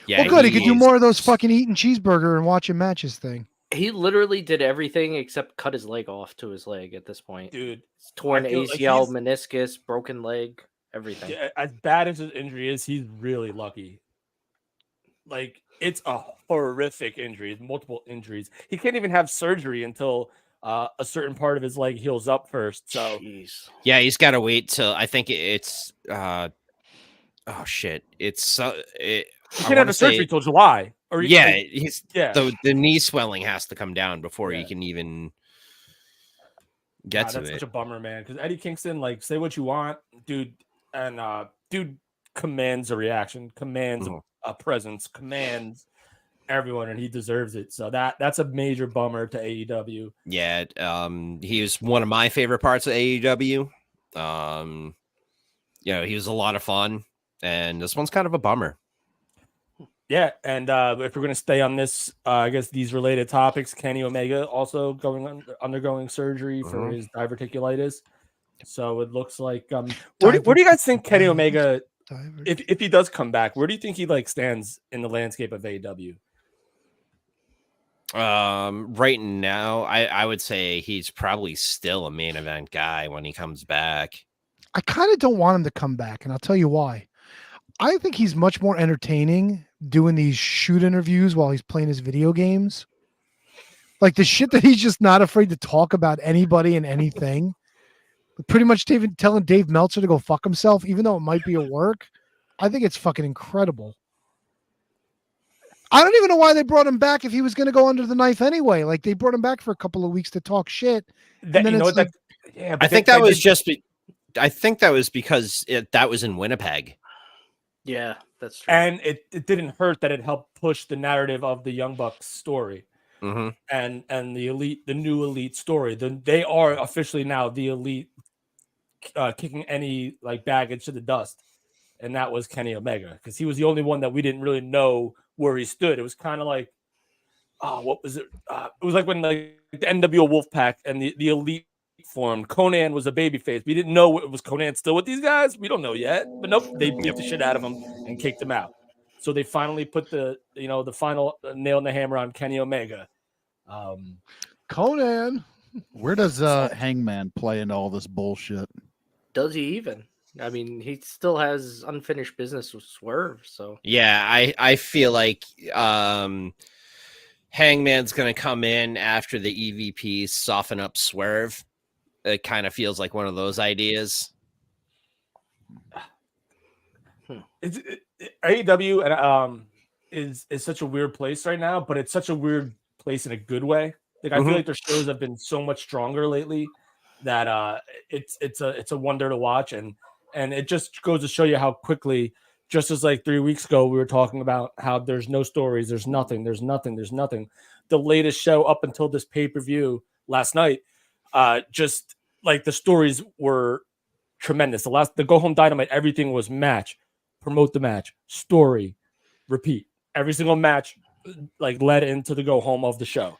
C: Yeah,
A: Well, good. He could do
C: is-
A: more of those fucking eating cheeseburger and watching matches thing.
E: He literally did everything except cut his leg off to his leg at this point.
D: Dude.
E: Torn
D: I feel like
E: ACL,
D: he's-
E: meniscus, broken leg, everything.
D: Yeah, as bad as his injury is, he's really lucky. Like, it's a horrific injury, multiple injuries. He can't even have surgery until a certain part of his leg heals up first. So,
E: Jeez.
C: Yeah, he's got to wait till I think it's. Oh shit! It's
D: he
C: I
D: can't have
C: wanna
D: a surgery
C: say-
D: till July. Or he-
C: Yeah,
D: like,
C: he's
D: yeah.
C: the knee swelling has to come down before he
D: Yeah.
C: can even get to
D: That's
C: it.
D: such a bummer, man. Because Eddie Kingston, like, say what you want, dude, and dude commands a reaction, commands
C: Mhm.
D: a presence, commands everyone, and he deserves it. So that's a major bummer to AEW.
C: Yeah, he was one of my favorite parts of AEW. He was a lot of fun, and this one's kind of a bummer.
D: Yeah, and if we're gonna stay on this, I guess these related topics, Kenny Omega also undergoing surgery for his diverticulitis. So it looks like where do you guys think Kenny Omega, if he does come back, where do you think he like stands in the landscape of AEW?
C: Right now, I would say he's probably still a main event guy when he comes back.
A: I kind of don't want him to come back, and I'll tell you why. I think he's much more entertaining doing these shoot interviews while he's playing his video games. Like the shit that he's just not afraid to talk about anybody and anything. Pretty much even telling Dave Meltzer to go fuck himself, even though it might be a work. I think it's fucking incredible. I don't even know why they brought him back if he was going to go under the knife anyway. Like they brought him back for a couple of weeks to talk shit.
D: That,
A: then
D: you know
A: it's
D: what?
A: like-
D: Yeah,
C: I think that was just. I think that was because that was in Winnipeg.
E: Yeah, that's true.
D: and it didn't hurt that it helped push the narrative of the Young Bucks story.
C: Mm-hmm.
D: And the new elite story. They are officially now the elite, kicking any like baggage to the dust, and that was Kenny Omega because he was the only one that we didn't really know where he stood. It was kind of like, what was it? It was like when like the NWO Wolfpack and the elite formed. Conan was a babyface. We didn't know was Conan still with these guys. We don't know yet, but nope, they beat the shit out of him and kicked him out. So they finally put the final nail in the hammer on Kenny Omega.
A: Conan.
B: Where does Hangman play into all this bullshit?
E: Does he even? I mean, he still has unfinished business with Swerve, so
C: Yeah, I feel like Hangman's gonna come in after the EVP soften up Swerve. It kind of feels like one of those ideas.
D: AEW and is such a weird place right now, but it's such a weird place in a good way. Like I feel like their shows have been so much stronger lately that it's a wonder to watch, and it just goes to show you how quickly, just as like 3 weeks ago we were talking about how there's no stories, there's nothing. The latest show up until this pay-per-view last night, just like the stories were tremendous. The Go Home Dynamite, everything was match, promote the match, story, repeat. Every single match like led into the go home of the show.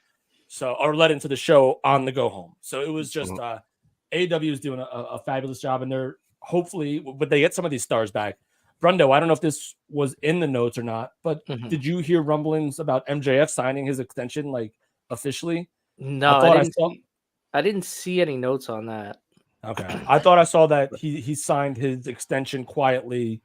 D: Or led into the show on the go home. So it was just AEW is doing a fabulous job, and they're hopefully, but they get some of these stars back. Brundo, I don't know if this was in the notes or not, but did you hear rumblings about MJF signing his extension like officially?
E: no, I didn't see any notes on that.
D: Okay. I thought I saw that he signed his extension quietly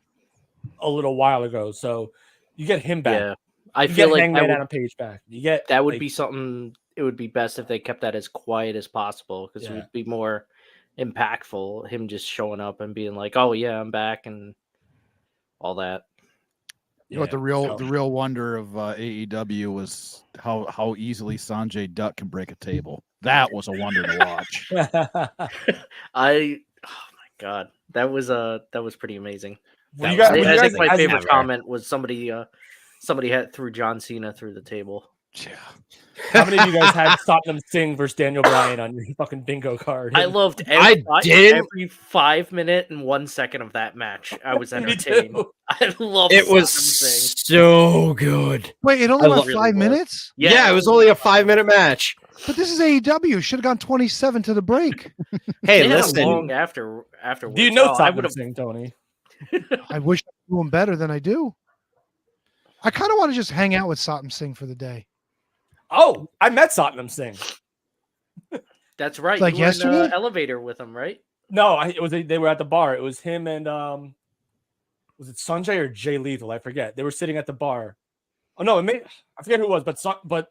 D: a little while ago. So you get him back.
E: Yeah, I
D: You
E: feel
D: get
E: like
D: Hangman Adam Page back. You get
E: that would
D: like,
E: be something it would be best if they kept that as quiet as possible because it
D: Yeah.
E: would be more impactful. Him just showing up and being like, "Oh yeah, I'm back," and all that.
B: You know what the real wonder of AEW was how easily Sanjay Dutt can break a table. That was a wonder to watch.
E: Oh my god, that was pretty amazing.
D: Well,
C: That
D: you
C: was
D: guys,
E: I think my
C: guys
E: favorite
C: ever.
E: comment was somebody had threw John Cena through the table.
B: Yeah.
D: how many of you guys had Satnam Singh versus Daniel Bryan on your fucking bingo card?
E: I loved
C: I didn't-
E: every 5 minute and 1 second of that match. I was
D: Me
E: entertained.
D: too.
E: I love
C: It was
E: Satnam Singh.
C: so good.
A: Wait, it only
C: I
A: went
C: love-
A: 5
E: really was.
A: minutes?
C: Yeah, it was only a 5-minute match.
A: But this is AEW. Should have gone 27 to the break.
C: Hey,
E: They had a
C: listen.
E: long afterwards.
D: Do you know
E: I
D: Satnam
E: would have.
D: Singh, Tony?
A: I wish I knew him better than I do. I kind of want to just hang out with Satnam Singh for the day.
D: Oh, I met Satnam Singh.
E: That's right.
A: Like
E: you were in
A: yesterday?
E: the elevator with him, right?
D: No, they were at the bar. It was him and was it Sanjay or Jay Lethal? I forget. They were sitting at the bar. Oh no, I forget who it was, but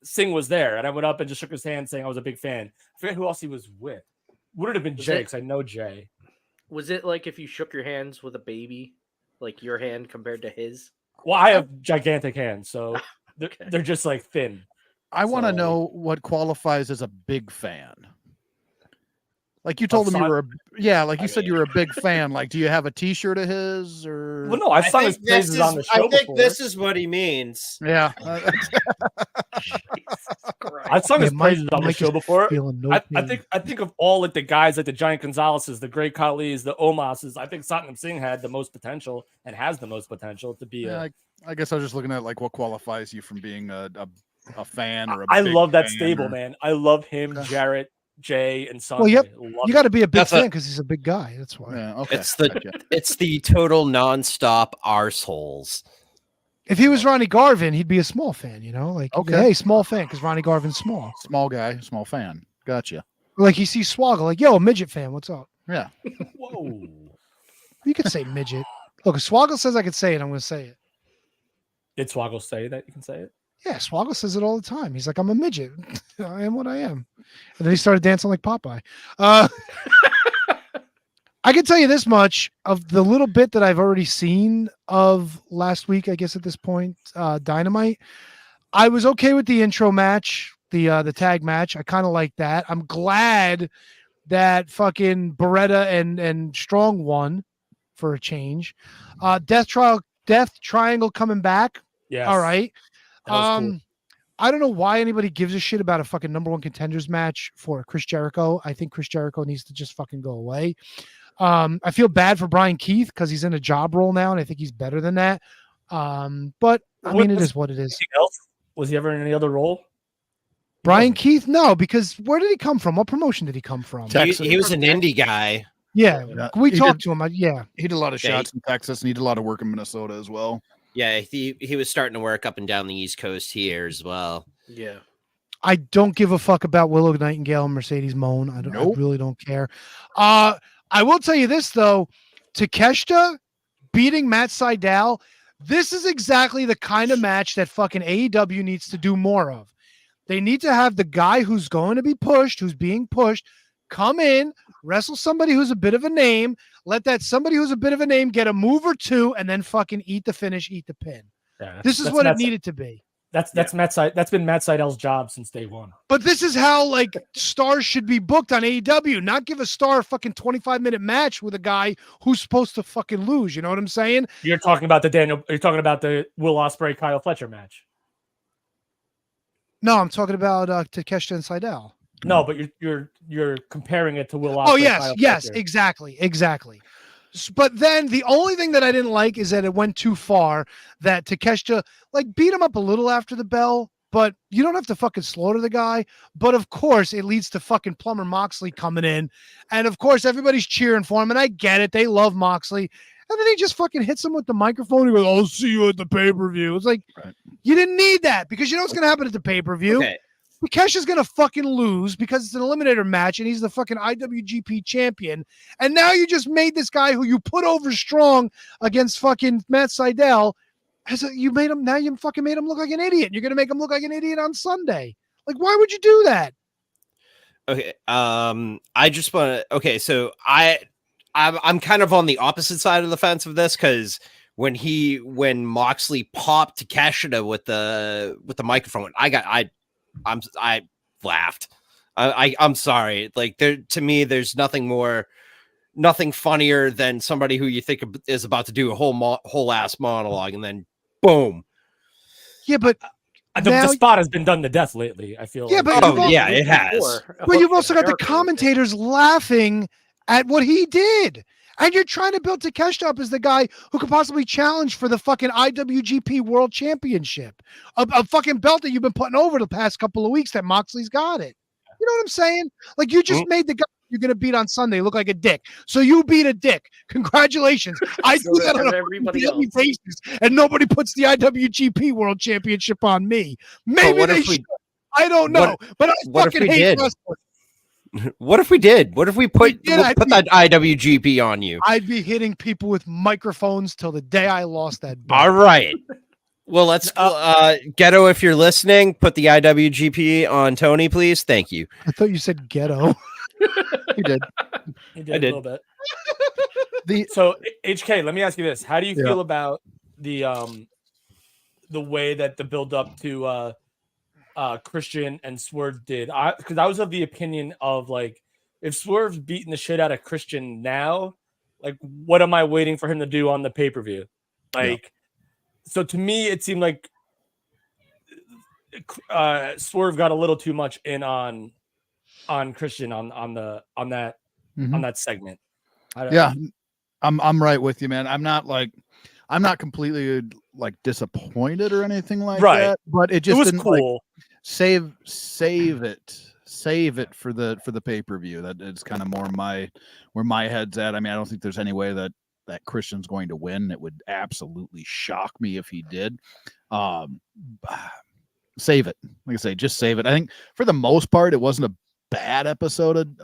D: Singh was there, and I went up and just shook his hand, saying I was a big fan. I forget who else he was with. Would it have been
E: Was
D: Jay?
E: it-
D: Because I know Jay.
E: Was it like if you shook your hands with a baby, like your hand compared to his?
D: Well, I have gigantic hands, so
E: Okay.
D: they're just like thin.
B: I want to
D: So-
B: know what qualifies as a big fan. Like you told
D: Of
B: him you
D: San-
B: were like you
C: I
B: said you were a big fan. Like, do you have a T-shirt of his or?
D: Well, no, I've sung his praises on the show before.
C: this is what he means.
B: Yeah.
D: I've sung his
A: Yeah, Mike-
D: praises on the
A: Mike
D: show
A: is
D: before.
A: feeling no
D: I
A: pain.
D: think of all like the guys like the Giant Gonzalez's, the Great Khali's, the Omas's. I think Satnam Singh had the most potential and has the most potential to be.
B: Yeah, I guess I was just looking at like what qualifies you from being a fan or a.
D: I
B: big
D: love that
B: fan
D: stable,
B: or-
D: man. I love him,
B: Okay.
D: Jarrett, Jay, and Sanjay.
A: Well, yep.
D: Love
A: You
D: it.
A: got to be a big
C: That's a-
A: fan because he's a big guy. That's why.
B: Yeah, okay.
C: It's the
B: gotcha.
C: it's the total nonstop arseholes.
A: If he was Ronnie Garvin, he'd be a small fan, you know? Like,
B: Okay.
A: hey, small fan, because Ronnie Garvin's small.
B: Small guy, small fan. Gotcha.
A: Like, he sees Swoggle, like, yo, midget fan, what's up?
B: Yeah.
D: Whoa.
A: You could say midget. Look, if Swoggle says I could say it, I'm going to say it.
D: Did Swoggle say that you can say it?
A: Yeah, Swoggle says it all the time. He's like, I'm a midget. I am what I am. And then he started dancing like Popeye. I can tell you this much of the little bit that I've already seen of last week, I guess at this point, Dynamite. I was okay with the intro match, the tag match. I kind of like that. I'm glad that fucking Beretta and Strong won for a change. Death Triangle coming back.
D: Yeah.
A: All right.
D: That was cool.
A: I don't know why anybody gives a shit about a fucking #1 contenders match for Chris Jericho. I think Chris Jericho needs to just fucking go away. I feel bad for Brian Keith because he's in a job role now, and I think he's better than that. But I mean, it is what it is.
D: Anything else? Was he ever in any other role?
A: Brian Keith, no, because where did he come from? What promotion did he come from?
C: He was an indie guy.
A: Yeah,
B: Yeah,
A: we
B: he
A: talked
B: did-
A: to him. Yeah,
B: He did a lot of
C: Yeah,
B: shots in Texas and he did a lot of work in Minnesota as well.
C: Yeah, he was starting to work up and down the East Coast here as well.
E: Yeah.
A: I don't give a fuck about Willow Nightingale and Mercedes Moan. I
B: Nope.
A: really don't care. I will tell you this though, Takeshita beating Matt Sydal, this is exactly the kind of match that fucking AEW needs to do more of. They need to have the guy who's going to be pushed, who's being pushed, come in, wrestle somebody who's a bit of a name, let that somebody who's a bit of a name get a move or two, and then fucking eat the finish, eat the pin.
D: Yeah,
A: This is
D: that's
A: what it
D: Matt's-
A: needed to be.
D: That's Matt Seid. That's been Matt Seidel's job since day one.
A: But this is how like stars should be booked on AEW, not give a star a fucking 25-minute match with a guy who's supposed to fucking lose. You know what I'm saying?
D: You're talking about You're talking about the Will Ospreay Kyle Fletcher match.
A: No, I'm talking about Takeshita and Sydal.
D: No, but you're comparing it to Will Ospreay.
A: Oh yes,
D: Kyle
A: yes,
D: Fletcher.
A: exactly. But then the only thing that I didn't like is that it went too far. That Takeshita like beat him up a little after the bell, but you don't have to fucking slaughter the guy. But of course, it leads to fucking Plumber Moxley coming in, and of course everybody's cheering for him, and I get it. They love Moxley, and then he just fucking hits him with the microphone. He goes, "I'll see you at the pay-per-view." It's like
B: Right.
A: you didn't need that because you know what's gonna happen at the pay-per-view.
C: Okay.
A: Takesha's gonna fucking lose because it's an eliminator match and he's the fucking IWGP champion. And now you just made this guy who you put over strong against fucking Matt Sydal You made him, now you fucking made him look like an idiot. You're gonna make him look like an idiot on Sunday. Like, why would you do that?
C: Okay. I just want to. Okay, so I'm kind of on the opposite side of the fence of this because when Moxley popped Takeshita with the microphone, I laughed. I'm sorry. Like to me, there's nothing funnier than somebody who you think is about to do a whole ass monologue and then boom.
A: Yeah, but
D: the spot has been done to death lately. I feel.
A: Yeah,
D: like.
A: but
C: it has.
A: But you've also got the commentators laughing at what he did. And you're trying to build Takeshita up as the guy who could possibly challenge for the fucking IWGP World Championship, a fucking belt that you've been putting over the past couple of weeks that Moxley's got it. You know what I'm saying? Like, you just made the guy you're going to beat on Sunday look like a dick. So you beat a dick. Congratulations. I do that on a daily basis, and nobody puts the IWGP World Championship on me. Maybe they should. I don't know. But I fucking hate wrestling.
C: What if we did? What if we put that IWGP on you?
A: I'd be hitting people with microphones till the day I lost that belt.
C: All right. Well, let's Ghetto, if you're listening, put the IWGP on Tony, please. Thank you.
A: I thought you said Ghetto.
B: He did.
D: He did a little bit. So HK, let me ask you this: how do you feel about the way that the build up to Christian and Swerve did? Because I was of the opinion of, like, if Swerve's beating the shit out of Christian now, like, what am I waiting for him to do on the pay-per-view? Like, so to me, it seemed like Swerve got a little too much in on Christian on that segment.
B: I'm right with you, man. I'm not completely like disappointed or anything like that, but it was cool. Like, save it for the pay-per-view. That it's kind of more where my head's at. I mean, I don't think there's any way that Christian's going to win. It would absolutely shock me if he did. Save it. Like I say, just save it. I think for the most part, it wasn't a bad episode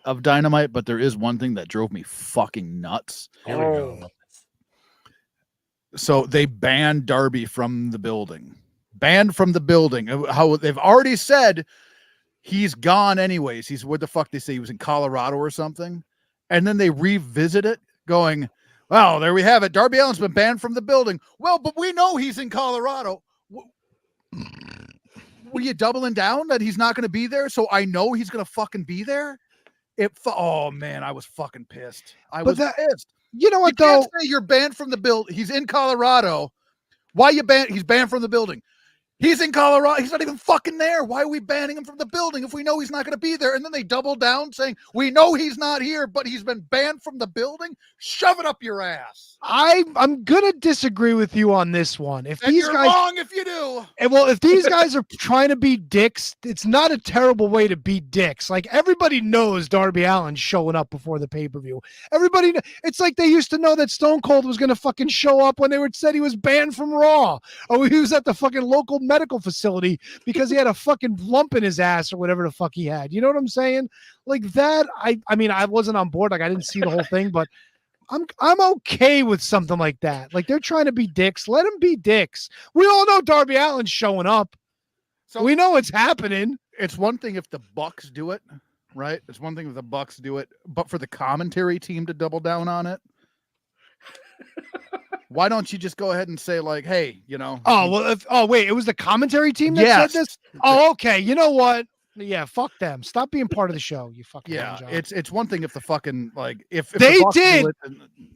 B: of Dynamite, but there is one thing that drove me fucking nuts.
D: Here we go.
B: So they banned Darby from the building. Banned from the building. How they've already said he's gone anyways. He's, what the fuck they say, he was in Colorado or something. And then they revisit it going, well, there we have it. Darby Allin's been banned from the building. Well, but we know he's in Colorado. Were you doubling down that he's not going to be there? So I know he's going to fucking be there. Oh man, I was fucking pissed. I was pissed.
A: You know what,
B: you can't say you're banned from the building. He's in Colorado. Why you banned? He's banned from the building. He's in Colorado. He's not even fucking there. Why are we banning him from the building if we know he's not going to be there? And then they double down saying, we know he's not here, but he's been banned from the building. Shove it up your ass.
A: I'm going to disagree with you on this one. If
B: and
A: these
B: you're
A: guys
B: wrong if you do.
A: And well, if these guys are trying to be dicks, it's not a terrible way to be dicks. Like, everybody knows Darby Allin's showing up before the pay-per-view. Everybody, it's like they used to know that Stone Cold was going to fucking show up when they said he was banned from Raw, or he was at the fucking local medical facility because he had a fucking lump in his ass or whatever the fuck he had. You know what I'm saying? Like that. I mean, I wasn't on board. Like, I didn't see the whole thing, but I'm okay with something like that. Like, they're trying to be dicks. Let them be dicks. We all know Darby Allin's showing up. So we know it's happening.
B: It's one thing if the Bucks do it, right? It's one thing if the Bucks do it, but for the commentary team to double down on it, why don't you just go ahead and say, like, hey, you know?
A: Oh, well, wait, it was the commentary team that said this? Oh, okay. You know what? Yeah, fuck them. Stop being part of the show, you fucking job.
B: It's one thing if the fucking, like, if
A: they
B: the
A: did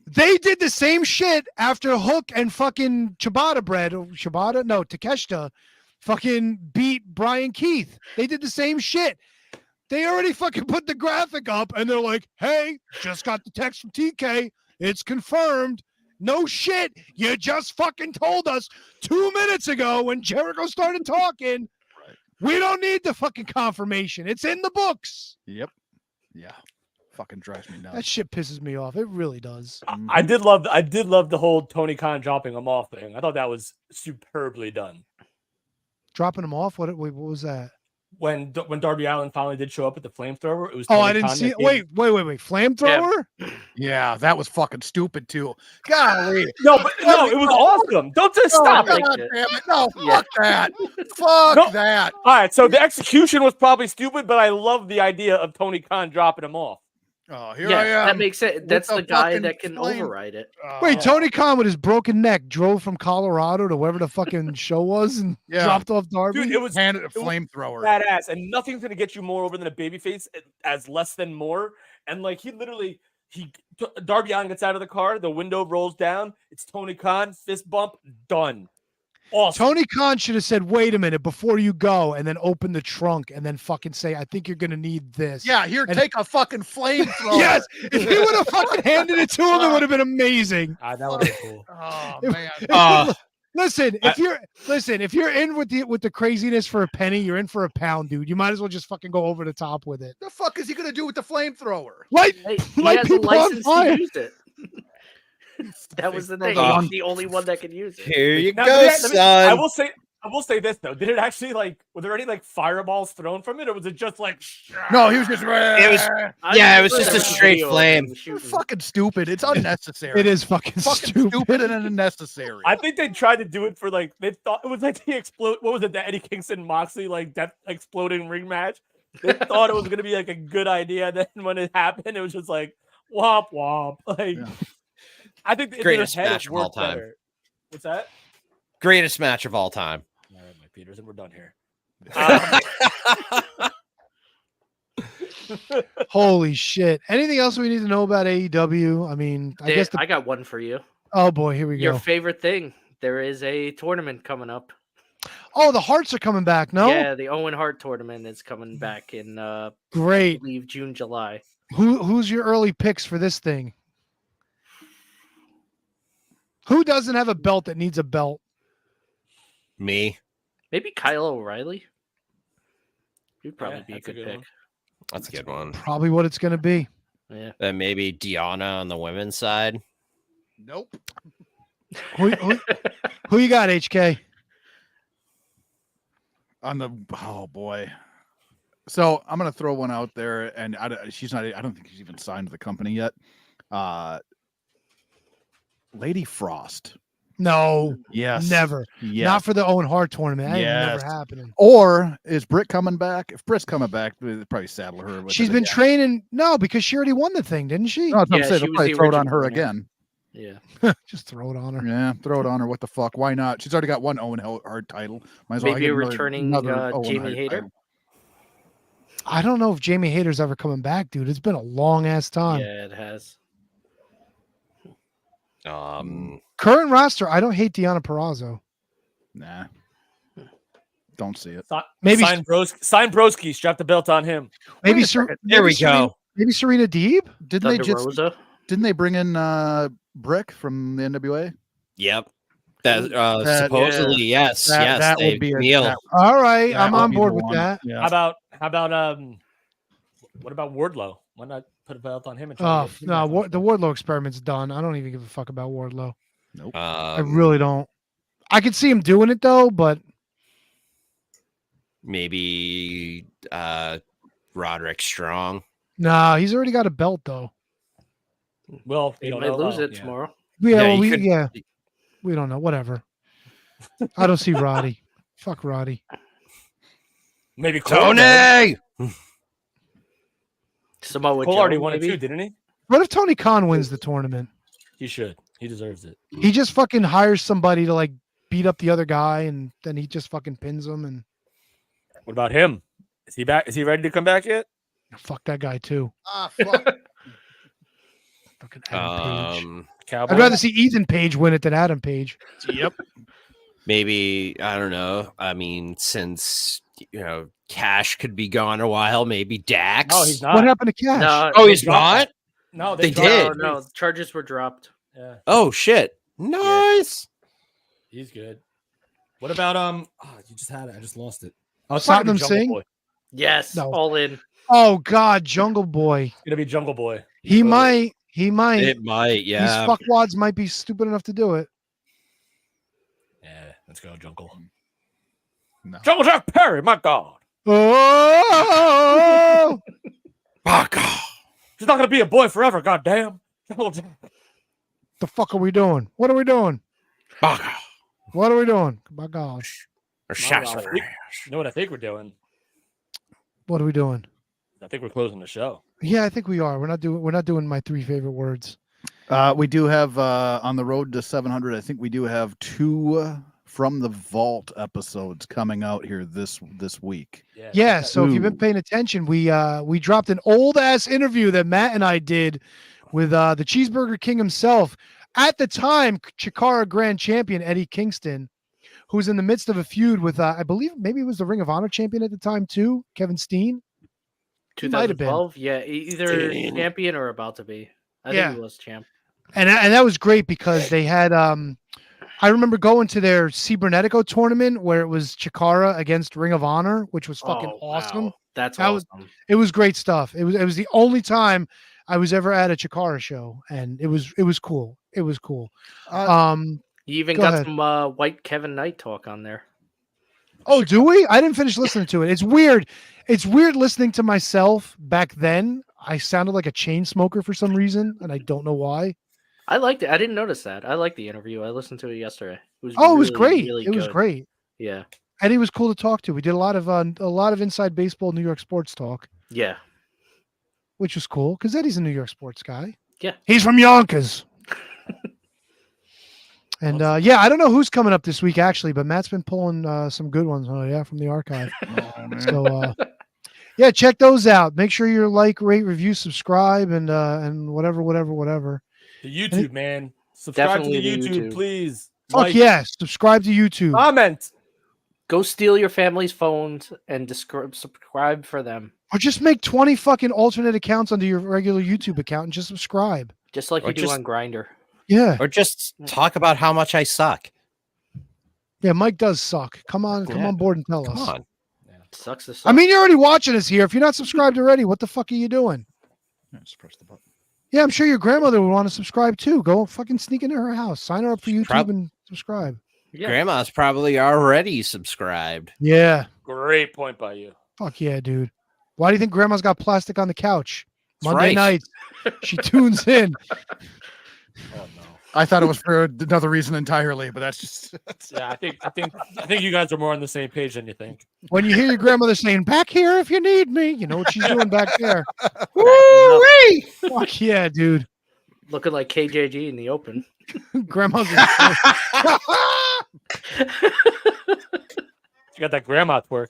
A: they did the same shit after Hook and fucking Takeshita fucking beat Brian Keith. They did the same shit. They already fucking put the graphic up and they're like, hey, just got the text from TK. It's confirmed. No shit. You just fucking told us 2 minutes ago when Jericho started talking. We don't need the fucking confirmation. It's in the books.
B: Yep. Yeah. Fucking drives me nuts.
A: That shit pisses me off. It really does.
D: I did love the whole Tony Khan dropping him off thing. I thought that was superbly done.
A: Dropping him off? What was that?
D: when Darby Allin finally did show up at the flamethrower, it was
A: Oh,
D: Tony
A: I didn't
D: Khan
A: see
D: that
A: it.
D: gave him-
A: Wait. Flamethrower?
B: Yeah, that was fucking stupid too. Golly.
D: No, but no, it was awesome. Don't just stop
B: God
D: it.
E: like
B: damn
E: it.
B: it. No,
E: Yeah.
B: fuck that. Fuck
D: No.
B: that.
D: All right, so the execution was probably stupid, but I love the idea of Tony Khan dropping him off.
B: Oh, here
E: Yeah,
B: I am.
E: that makes sense.
B: with
E: That's
B: the
E: the guy
B: fucking
E: that can
B: flame.
E: override it.
A: Wait,
B: Oh,
A: Tony Khan with his broken neck drove from Colorado to wherever the fucking show was and
B: Yeah.
A: dropped off Darby.
D: Dude, it was
B: handed a
D: was
B: flamethrower.
D: badass, and nothing's gonna get you more over than a babyface as less than more. And like Darby Allin gets out of the car, the window rolls down. It's Tony Khan, fist bump, done. Awesome.
A: Tony Khan should have said, "Wait a minute before you go," and then open the trunk and then fucking say, "I think you're gonna need this."
B: Yeah, here,
A: And-
B: take a fucking flamethrower.
A: Yes, if he would have fucking handed it to him, it would have been amazing.
D: That would have been cool.
B: Oh
A: If-
B: man.
A: Listen, if you're in with the craziness for a penny, you're in for a pound, dude. You might as well just fucking go over the top with it.
B: The fuck is he gonna do with the flamethrower?
A: Light,
E: Hey, he
A: light
E: has a
A: people on
E: license
A: fire.
E: to use it. That was the thing.
C: Oh.
E: He's the only one that can use it.
C: Here you
D: Now,
C: go,
D: I
C: son.
D: will say this though. Did it actually were there any fireballs thrown from it, or was it just like?
B: No, he was just.
C: It was-
E: I
C: Yeah, it was
E: remember
C: just a
E: that
C: straight
E: video of
C: flame.
E: him
B: You're
E: shooting.
B: fucking stupid. It's unnecessary.
A: It is fucking
B: fucking
A: stupid.
B: and unnecessary.
D: I think they tried to do it for they thought it was like the explode. What was it? The Eddie Kingston Moxley death exploding ring match. They thought it was gonna be a good idea. Then when it happened, it was just like womp womp.
B: Yeah.
D: I think in
C: Greatest
D: their head
C: match
D: it
C: of all
D: worked
C: time.
D: better. What's that?
C: Greatest match of all time.
D: All right, Mike Peterson, we're done here.
A: Holy shit! Anything else we need to know about AEW? I mean, I guess.
E: I got one for you.
A: Oh boy, here we
E: Your
A: go.
E: favorite thing. There is a tournament coming up.
A: Oh, the Hearts are coming back. No,
E: Yeah, the Owen Hart tournament is coming back in I
A: great.
E: believe June, July.
A: Who's your early picks for this thing? Who doesn't have a belt that needs a belt?
C: Me.
E: Maybe Kyle O'Reilly. He'd probably
D: Yeah,
E: be a
D: that's a
E: good
D: good
E: pick.
D: one.
C: That's a good one.
A: Probably what it's going to be.
E: Yeah.
C: Then maybe Deanna on the women's side.
B: Nope.
A: Who you got, HK?
B: Oh boy. So I'm gonna throw one out there, and I don't think she's even signed to the company yet. Lady Frost.
A: No,
B: Yes.
A: never.
B: Yes.
A: Not for the Owen Hart tournament. That ain't
B: Yes.
A: never happening.
B: Or is Britt coming back? If Britt's coming back, they'll probably saddle her. With
A: She's
B: it
A: been
B: again.
A: training. No, because she already won the thing, didn't she?
B: No, that's what I'm
E: Yeah,
B: saying.
E: she
B: They'll
E: was
B: probably
E: the
B: throw it on
E: original
B: her
E: winner.
B: again.
E: Yeah.
A: Just throw it on her.
B: Yeah, throw it on her. What the fuck? Why not? She's already got one Owen Hart title. Might as well
E: Maybe
B: get
E: a returning
B: Owen
E: Jamie
B: Hart
E: Hayter?
B: title.
A: I don't know if Jamie Hayter's ever coming back, dude. It's been a long ass time.
E: Yeah, it has.
A: Current roster, I don't hate Deanna Purrazzo.
B: Nah. Don't see it.
A: Maybe-
D: sign Broski, strap the belt on him.
A: Maybe
B: Wait a
A: Ser-
B: second.
C: There we
A: maybe Serena-
C: go.
A: Maybe Serena Deeb.
B: Didn't they
E: Thunder
B: just
E: Rosa.
B: didn't they bring in Brick from the NWA?
C: Yep. That
B: That-
C: supposedly, yes, yes.
B: that
C: they-
B: would be
C: Neil.
B: that-
A: All right,
B: that
A: I'm
B: would
A: on
B: be
A: board
B: the
A: with
B: one.
A: that.
B: Yeah.
D: How about what about Wardlow? Why not put a belt on him and try
A: Oh
D: to get
A: no, the Wardlow experiment's done. I don't even give a fuck about Wardlow. I really don't. I could see him doing it though, but
C: Maybe Roderick Strong.
A: nah, he's already got a belt though.
D: Well,
E: He
D: you don't
E: might
D: know.
E: lose
D: Oh,
E: it
D: yeah.
E: tomorrow.
A: Yeah,
C: you could-
A: we don't know. Whatever. I don't see Roddy. Fuck Roddy.
D: Maybe Cole does.
C: Tony.
E: Samoa
D: Cole
E: Joe,
D: already won it
E: maybe?
D: too, didn't he?
A: What if Tony Khan wins the tournament?
D: He should. He deserves it.
A: He just fucking hires somebody to beat up the other guy, and then he just fucking pins him, and
D: What about him? Is he back? Is he ready to come back yet?
A: fuck that guy too.
B: Ah, fuck.
A: Fucking Adam Page.
D: Cowboy.
A: I'd rather see Ethan Page win it than Adam Page.
B: Yep.
C: Maybe, I don't know. I mean, since Cash could be gone a while, maybe Dax.
D: No, he's not.
A: What happened to Cash?
E: No,
C: Oh,
E: they
C: he's
E: dropped
C: not?
D: No,
C: They
D: dropped
C: did.
D: him.
E: No, charges were dropped.
D: Yeah,
C: Oh shit. Nice.
D: he's good. What about you just had it. I just lost it. Oh, it's
A: Satnam
D: gonna be Jungle
A: Singh?
D: Boy.
E: Yes,
A: No.
E: all in.
A: Oh God, Jungle Boy.
D: It's gonna be Jungle Boy.
A: He might.
C: It might,
A: These
C: yeah.
A: fuckwads might be stupid enough to do it.
D: Yeah, let's go, Jungle.
B: No.
D: Jungle Jack Perry, my God.
A: Oh,
D: She's not gonna be a boy forever. Goddamn.
A: the fuck are we doing? What are we doing? What are we doing? My gosh.
D: You know what I think we're doing?
A: What are we doing?
D: I think we're closing the show.
A: Yeah, I think we are. We're not doing my 3 favorite words.
B: We do have on the road to 700. I think we do have 2 from the vault episodes coming out here this week.
A: Yeah. So if you've been paying attention, we dropped an old ass interview that Matt and I did with the Cheeseburger King himself, at the time Chikara Grand Champion Eddie Kingston, who was in the midst of a feud with I believe maybe it was the Ring of Honor champion at the time too, Kevin Steen.
E: 2012, yeah, either champion or about to be. I think he was champ.
A: And that was great because they had I remember going to their Cibernetico tournament where it was Chikara against Ring of Honor, which was fucking awesome.
E: Wow. That's awesome.
A: It was great stuff. It was the only time I was ever at a Chikara show, and it was cool. It was cool.
E: You even got
A: some
E: white Kevin Knight talk on there.
A: Oh, do we? I didn't finish listening to it. It's weird. It's weird listening to myself back then. I sounded like a chain smoker for some reason, and I don't know why.
E: I liked it. I didn't notice that. I liked the interview. I listened to it yesterday. It was
A: it was great. Really it was great.
E: Yeah.
A: Eddie was cool to talk to. We did a lot of inside baseball, New York sports talk.
E: Yeah.
A: Which was cool because Eddie's a New York sports guy.
E: Yeah.
A: He's from Yonkers. And yeah, I don't know who's coming up this week actually, but Matt's been pulling some good ones. Oh yeah, from the archive. So yeah, check those out. Make sure you like, rate, review, subscribe, and whatever.
D: The YouTube, man. Subscribe to the YouTube, please.
A: Fuck yeah, subscribe to YouTube.
D: Comment.
E: Go steal your family's phones and subscribe for them.
A: Or just make 20 fucking alternate accounts under your regular YouTube account and just subscribe.
E: Just like you do on Grindr.
A: Yeah.
C: Or just talk about how much I suck.
A: Yeah, Mike does suck. Come on board and tell us.
C: Come on.
E: Yeah. Sucks to suck.
A: I mean, you're already watching us here. If you're not subscribed already, what the fuck are you doing?
B: Yeah, just press the button.
A: Yeah, I'm sure your grandmother would want to subscribe too. Go fucking sneak into her house. Sign her up for YouTube and subscribe.
E: Yeah.
C: Grandma's probably already subscribed.
A: Yeah.
D: Great point by you.
A: Fuck yeah, dude. Why do you think grandma's got plastic on the couch?
C: That's
A: Monday
C: right.
A: nights. She tunes in.
D: Oh no.
B: I thought it was for another reason entirely, but that's just
D: Yeah, I think you guys are more on the same page than you think.
A: When you hear your grandmother saying, "Back here if you need me," you know what she's doing back there.
E: Woo-wee!
A: Fuck yeah, dude.
E: Looking like KJG in the open.
A: Grandma's
D: You got that grandma twerk.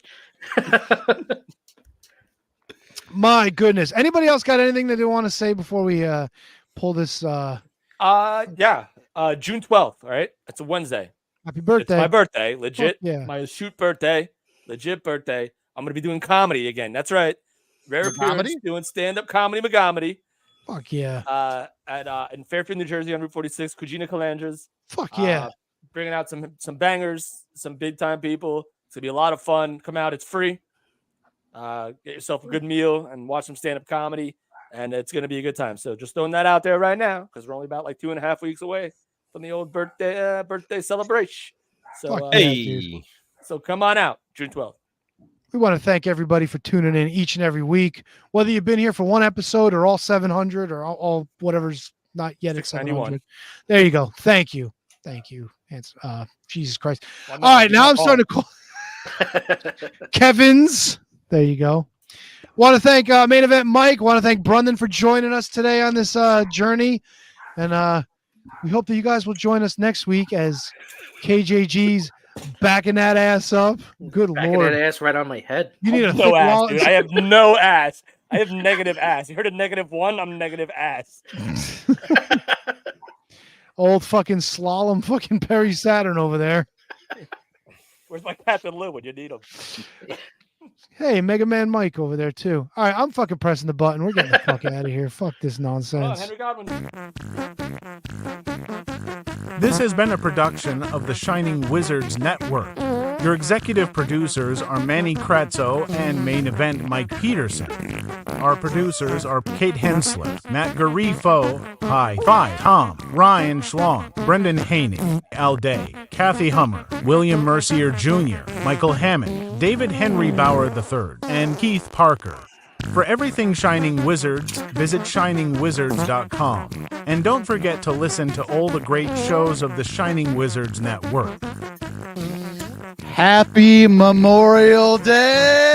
A: My goodness. Anybody else got anything that they want to say before we pull this
D: Yeah. June 12th, all right? It's a Wednesday.
A: happy birthday?
D: It's my birthday, legit.
A: yeah.
D: My shoot birthday, legit birthday. I'm gonna be doing comedy again. That's right. Rare appearance, doing stand-up comedy Megomedy.
A: Fuck yeah.
D: In Fairfield, New Jersey on Route 46, Kujina Calandras.
A: Fuck yeah.
D: Bringing out some bangers, some big time people. It's gonna be a lot of fun. Come out, it's free. Get yourself a good meal and watch some stand-up comedy, and it's gonna be a good time. So just throwing that out there right now, because we're only about like 2.5 weeks away from the old birthday celebration. So
A: Fuck yeah,
C: Hey.
A: dude.
D: so come on out, June 12th.
A: We want to thank everybody for tuning in each and every week, whether you've been here for one episode or all 700 or all whatever's not yet at
D: 691.
A: 700. There you go. Thank you. Jesus Christ. All right, now I'm starting to call Kevin's. There you go. Want to thank Main Event Mike. Want to thank Brunden for joining us today on this journey. And we hope that you guys will join us next week as KJG's backing that ass up. Good
E: Backing
A: Lord.
E: that ass right on my head.
A: You need a thick
D: No ass,
A: wallet.
D: dude. I have no ass. I have negative ass. You heard of -1? I'm negative ass.
A: Old fucking slalom fucking Perry Saturn over there.
D: Where's my Captain Lou when you need him?
A: Hey, Mega Man Mike over there too. All right, I'm fucking pressing the button. We're getting the fuck out of here. Fuck this
D: Oh,
A: nonsense.
D: Henry Godwin.
I: This has been a production of the Shining Wizards Network. Your executive producers are Manny Kratzo and Main Event Mike Peterson. Our producers are Kate Hensler, Matt Garifo, Hi Fi, Tom, Ryan Schlong, Brendan Haney, Al Day, Kathy Hummer, William Mercier Jr., Michael Hammond, David Henry Bauer III, and Keith Parker. For everything Shining Wizards, visit shiningwizards.com. And don't forget to listen to all the great shows of the Shining Wizards Network.
B: Happy Memorial Day!